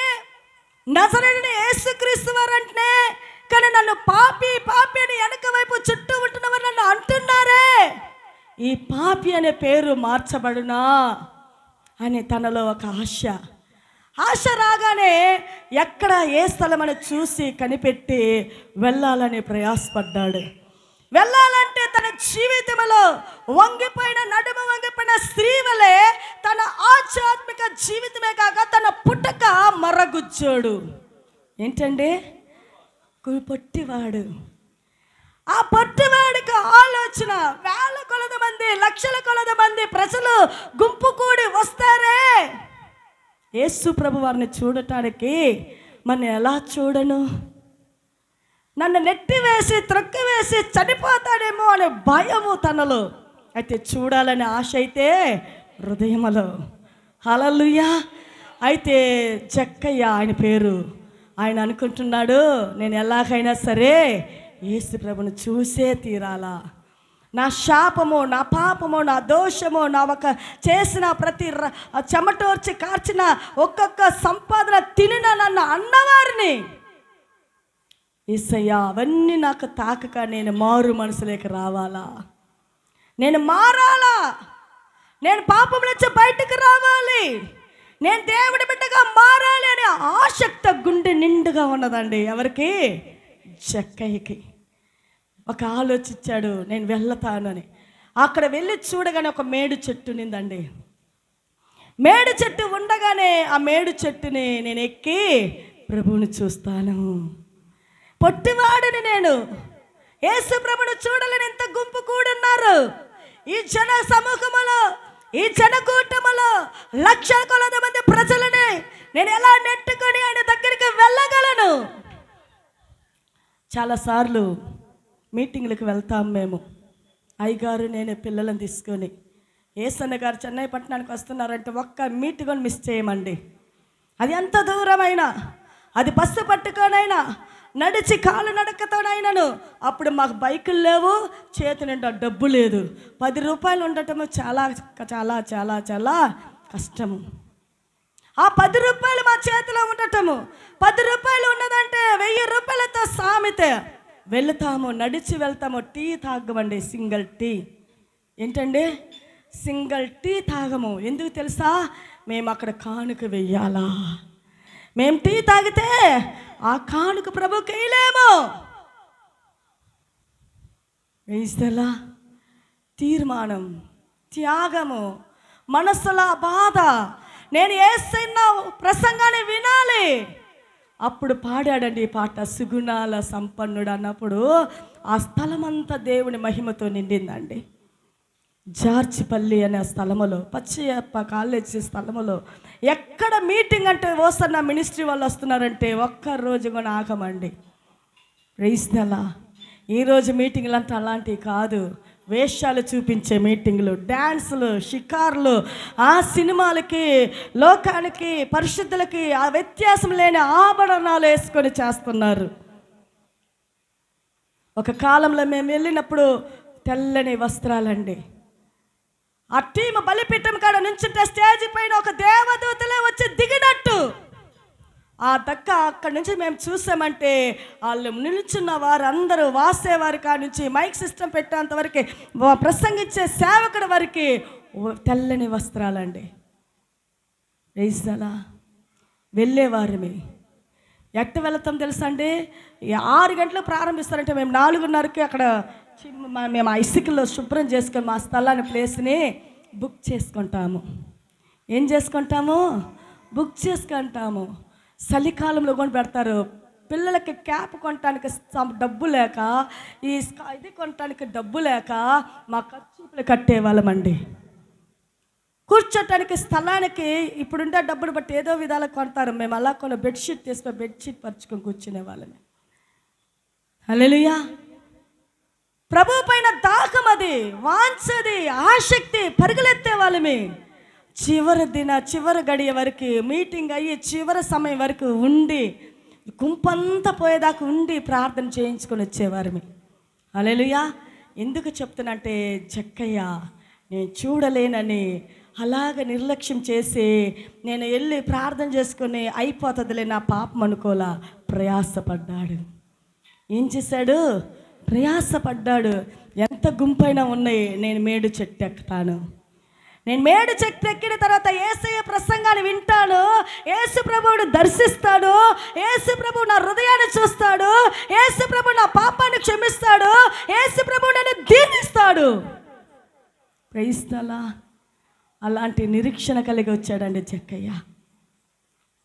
నజరేయుడైన యేసుక్రీస్తు వారు అంటే, కానీ నన్ను పాపి అని వెనక వైపు చుట్టూ ఉంటున్నవారు నన్ను అంటున్నారే, ఈ పాపి అనే పేరు మార్చబడునా అని తనలో ఒక ఆశ రాగానే ఎక్కడ ఏ స్థలమని చూసి కనిపెట్టి వెళ్ళాలని ప్రయాసపడ్డాడు. వెళ్ళాలంటే తన జీవితంలో నడుము వంగిపోయిన స్త్రీ వలె తన ఆధ్యాత్మిక జీవితమే కాక తన పుట్టక మరగుజ్జోడు. ఏంటండి? పొట్టివాడు. ఆ పొట్టివాడికి ఆలోచన, వేల కొలది మంది, లక్షల కొలది మంది ప్రజలు గుంపు కూడి వస్తారే యేసు ప్రభు వారిని చూడటానికి. మన ఎలా చూడను? నన్ను నెట్టివేసి త్రొక్కివేసి చనిపోతాడేమో అనే భయము తనలో. అయితే చూడాలనే ఆశ అయితే హృదయములో. హల్లెలూయా. అయితే జక్కయ్య ఆయన పేరు. ఆయన అనుకుంటున్నాడు, నేను ఎలాగైనా సరే యేసు ప్రభుని చూసే తీరాలా. నా శాపము, నా పాపము, నా దోషము, నా ఒక చేసిన ప్రతి చెమటోర్చి కార్చిన ఒక్కొక్క సంపాదన తినిన నన్ను అన్నవారిని యేసయ్యా అవన్నీ నాకు తాకక నేను మారు మనసులోకి రావాలా, నేను మారాలా, నేను పాపం నుంచి బయటకు రావాలి, నేను దేవుడి బిడ్డగా మారాలి అనే ఆసక్తి గుండె నిండుగా ఉన్నదండి. ఎవరికి? జక్కయ్యకి. ఒక ఆలోచించాడు, నేను వెళ్తాను అని. అక్కడ వెళ్ళి చూడగానే ఒక మేడు చెట్టు నిందండి. మేడు చెట్టు ఉండగానే ఆ మేడు చెట్టుని నేను ఎక్కి ప్రభువుని చూస్తాను. పొట్టివాడిని నేను, యేసు ప్రభుని చూడాలని ఎంత గుంపు కూడున్నారు. ఈ జన సమూహములో, ఈ జనకూటములో లక్షల కొలది మంది ప్రజలని నేను ఎలా నెట్టుకొని ఆయన దగ్గరికి వెళ్ళగలను? చాలాసార్లు మీటింగ్లకు వెళ్తాం మేము, అయ్యగారు నేను పిల్లలను తీసుకొని. ఏసన్న గారు చెన్నై పట్టణానికి వస్తున్నారంటే ఒక్క మీటింగ్ మిస్ చేయమండి. అది ఎంత దూరమైనా, అది బస్సు పట్టుకొనైనా, నడిచి కాలు నడకతోనైనాను. అప్పుడు మాకు బైకులు లేవు, చేతి నిండా డబ్బు లేదు. 10 రూపాయలు ఉండటము చాలా చాలా చాలా చాలా కష్టము. ఆ 10 రూపాయలు మా చేతిలో ఉండటము, 10 రూపాయలు ఉన్నదంటే 1000 రూపాయలతో సామెత. వెళ్తాము, నడిచి వెళ్తాము, టీ తాగమండి, సింగిల్ టీ. ఏంటండి సింగిల్ టీ తాగము? ఎందుకు తెలుసా? మేము అక్కడ కానుక వెయ్యాలా. మేము టీ తాగితే ఆ కానుక ప్రభుకి వేయలేము. వేయిస్తేలా తీర్మానం, త్యాగము, మనసులో బాధ. నేను యేసయ్య ప్రసంగాన్ని వినాలి. అప్పుడు పాడాడండి ఈ పాట, సుగుణాల సంపన్నుడు అన్నప్పుడు ఆ స్థలమంతా దేవుని మహిమతో నిండిందండి. జార్జిపల్లి అనే స్థలములో, పచ్చయ్యప్ప కాలేజీ స్థలములో ఎక్కడ మీటింగ్ అంటే ఓసన్న మినిస్ట్రీ వాళ్ళు వస్తున్నారంటే ఒక్కరోజు కూడా ఆగమండి. రైస్తలా ఈరోజు మీటింగ్లు అంటే అలాంటివి కాదు. వేషాలు చూపించే మీటింగ్లు, డ్యాన్సులు, షికార్లు, ఆ సినిమాలకి, లోకానికి, పరిశుద్ధులకి ఆ వ్యత్యాసం లేని ఆభరణాలు వేసుకొని చేస్తున్నారు. ఒక కాలంలో మేము వెళ్ళినప్పుడు తెల్లని వస్త్రాలండి. ఆ టీము బలిపీఠం కాడ నుంచుంటే స్టేజ్ పైన ఒక దేవదూతలే వచ్చి దిగినట్టు. ఆ దక్క అక్కడి నుంచి మేము చూసామంటే వాళ్ళు నిలుచున్న వారందరూ, వాసేవారి కాడ నుంచి మైక్ సిస్టమ్ పెట్టేంత వరకు, ప్రసంగించే సేవకుడి వరకు తెల్లని వస్త్రాలండి. రైసలా వెళ్ళేవారిమి. ఎట్ట వెళతాం తెలుసా అండి? 6 గంటలకు ప్రారంభిస్తారంటే మేము 4:30కి అక్కడ మేము ఆ ఇసుకలో శుభ్రం చేసుకొని మా స్థలాన్ని, ప్లేస్ని బుక్ చేసుకుంటాము. ఏం చేసుకుంటాము? బుక్ చేసుకుంటాము. చలికాలంలో కొని పెడతారు. పిల్లలకి క్యాప్ కొనటానికి డబ్బు లేక, ఇది కొనటానికి డబ్బు లేక మా ఖర్చులు కట్టేవాళ్ళమండి. కూర్చోటానికి స్థలానికి ఇప్పుడుండే డబ్బులు బట్టి ఏదో విధాలు కొంటారు. మేము అలా కొన్ని బెడ్షీట్ తీసుకొని బెడ్షీట్ పరుచుకొని కూర్చునే వాళ్ళని. హల్లెలూయా. ప్రభు పైన దాహం, అది వాంఛది, ఆసక్తి, పరుగులెత్తే వాళ్ళమే. చివరి గడియ వరకు మీటింగ్ అయ్యి చివరి సమయం వరకు ఉండి, గుంపంతా పోయేదాకా ఉండి ప్రార్థన చేయించుకొని వచ్చేవారిమి. హల్లెలూయా. ఎందుకు చెప్తున్నంటే, జక్కయ్య నేను చూడలేనని అలాగ నిర్లక్ష్యం చేసి నేను వెళ్ళి ప్రార్థన చేసుకుని అయిపోతుందిలే నా పాపం అనుకోలా, ప్రయాసపడ్డాడు. ఏం చేశాడు? ప్రయాసపడ్డాడు. ఎంత గుంపైనా ఉన్నాయి, నేను మేడు చెట్టు ఎక్కుతాను. నేను మేడు చెట్టు ఎక్కిన తర్వాత యేసయ్య ప్రసంగాన్ని వింటాను, యేసు ప్రభువుని దర్శిస్తాడు, యేసు ప్రభువు నా హృదయాన్ని చూస్తాడు, యేసు ప్రభువు నా పాపాన్ని క్షమిస్తాడు, యేసు ప్రభువు నన్ను దీవిస్తాడు. ప్రైస్తలా. అలాంటి నిరీక్షణ కలిగి వచ్చాడండి జక్కయ్య.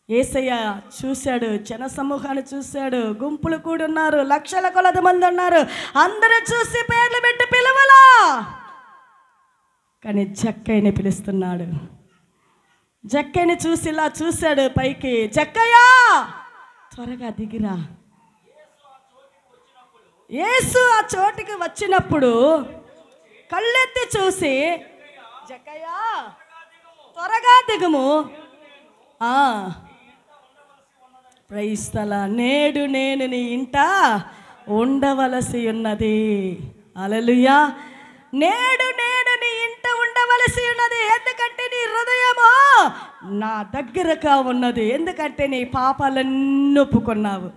యేసయ్య చూశాడు, జన సమూహాన్ని చూశాడు, గుంపులు కూడి ఉన్నారు, లక్షల కొలది మంది ఉన్నారు. అందరూ చూసి పేర్లు పెట్టి పిలవలా, కానీ జక్కయ్యని పిలుస్తున్నాడు. జక్కయ్యని చూసి ఇలా చూశాడు పైకి, జక్కయ్య త్వరగా దిగిరా. యేసు ఆ చోటికి వచ్చినప్పుడు కళ్ళెత్తి చూసి, జక్కయ్య త్వరగా దిగుము. ప్రైస్తలా. నేడు నేను నీ ఇంట ఉండవలసి ఉన్నది. హల్లెలూయా. నేడు నేను నీ ఇంట ఉండవలసి ఉన్నది. ఎందుకంటే నీ హృదయము నా దగ్గరగా ఉన్నది. ఎందుకంటే నీ పాపాలన్నీ ఒప్పుకున్నావు.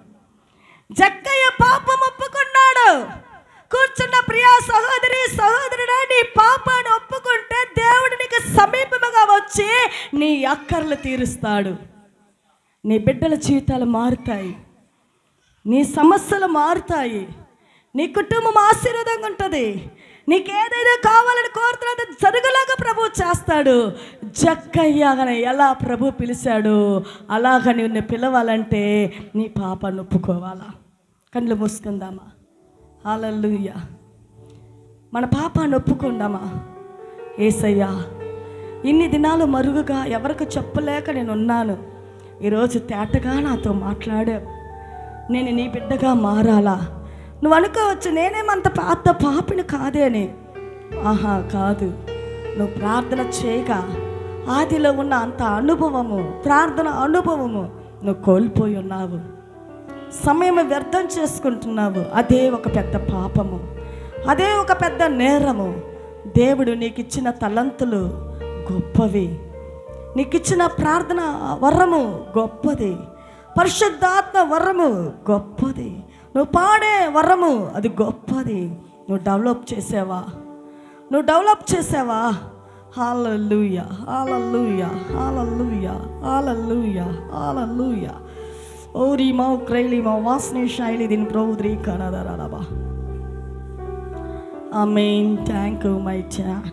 జక్కయ్య పాపం ఒప్పుకున్నాడు. కూర్చున్న ప్రియా సహోదరి, సహోదరుడా, నీ పాపాన్ని ఒప్పుకుంటే దేవుడు నీకు సమీపముగా వచ్చి నీ అక్కర్లు తీరుస్తాడు. నీ బిడ్డల జీవితాలు మారుతాయి, నీ సమస్యలు మారుతాయి, నీ కుటుంబం ఆశీర్వాదంగా ఉంటుంది. నీకేదైనా కావాలని కోరుతున్నది జరుగులాగా ప్రభు చేస్తాడు. జక్కయ్యగానే ఎలా ప్రభు పిలిచాడు అలాగ నిన్ను పిలవాలంటే నీ పాపాన్ని ఒప్పుకోవాలా. కళ్ళు మూసుకుందామా? హల్లెలూయా. మన పాపాన్ని ఒప్పుకుందామా? యేసయ్యా, ఇన్ని దినాలు మరుగుగా ఎవరికి చెప్పలేక నేను ఉన్నాను. ఈరోజు తేటగా నాతో మాట్లాడావు. నేను నీ బిడ్డగా మారాలా? నువ్వు అనుకోవచ్చు నేనేమంత పాపిని కాదే అని. ఆహా, కాదు. నువ్వు ప్రార్థన చేయగా ఆదిలో ఉన్న అంత అనుభవము, ప్రార్థన అనుభవము నువ్వు కోల్పోయి ఉన్నావు. సమయం వ్యర్థం చేసుకుంటున్నావు. అదే ఒక పెద్ద పాపము, అదే ఒక పెద్ద నేరము. దేవుడు నీకు ఇచ్చిన తలంతులు గొప్పవి, నీకు ఇచ్చిన ప్రార్థన వరము గొప్పది, పరిశుద్ధాత్మ వరము గొప్పది, నువ్వు పాడే వరము అది గొప్పది. నువ్వు డెవలప్ చేసావా? నువ్వు డెవలప్ చేసావా? హల్లెలూయా, హల్లెలూయా, హల్లెలూయా, హల్లెలూయా, హల్లెలూయా. ఓరి మా క్రైలి మా వాసనే శైలి దీని ప్రౌద్రీ కనదరబా. ఆమేన్. Thank you my ఛాన్.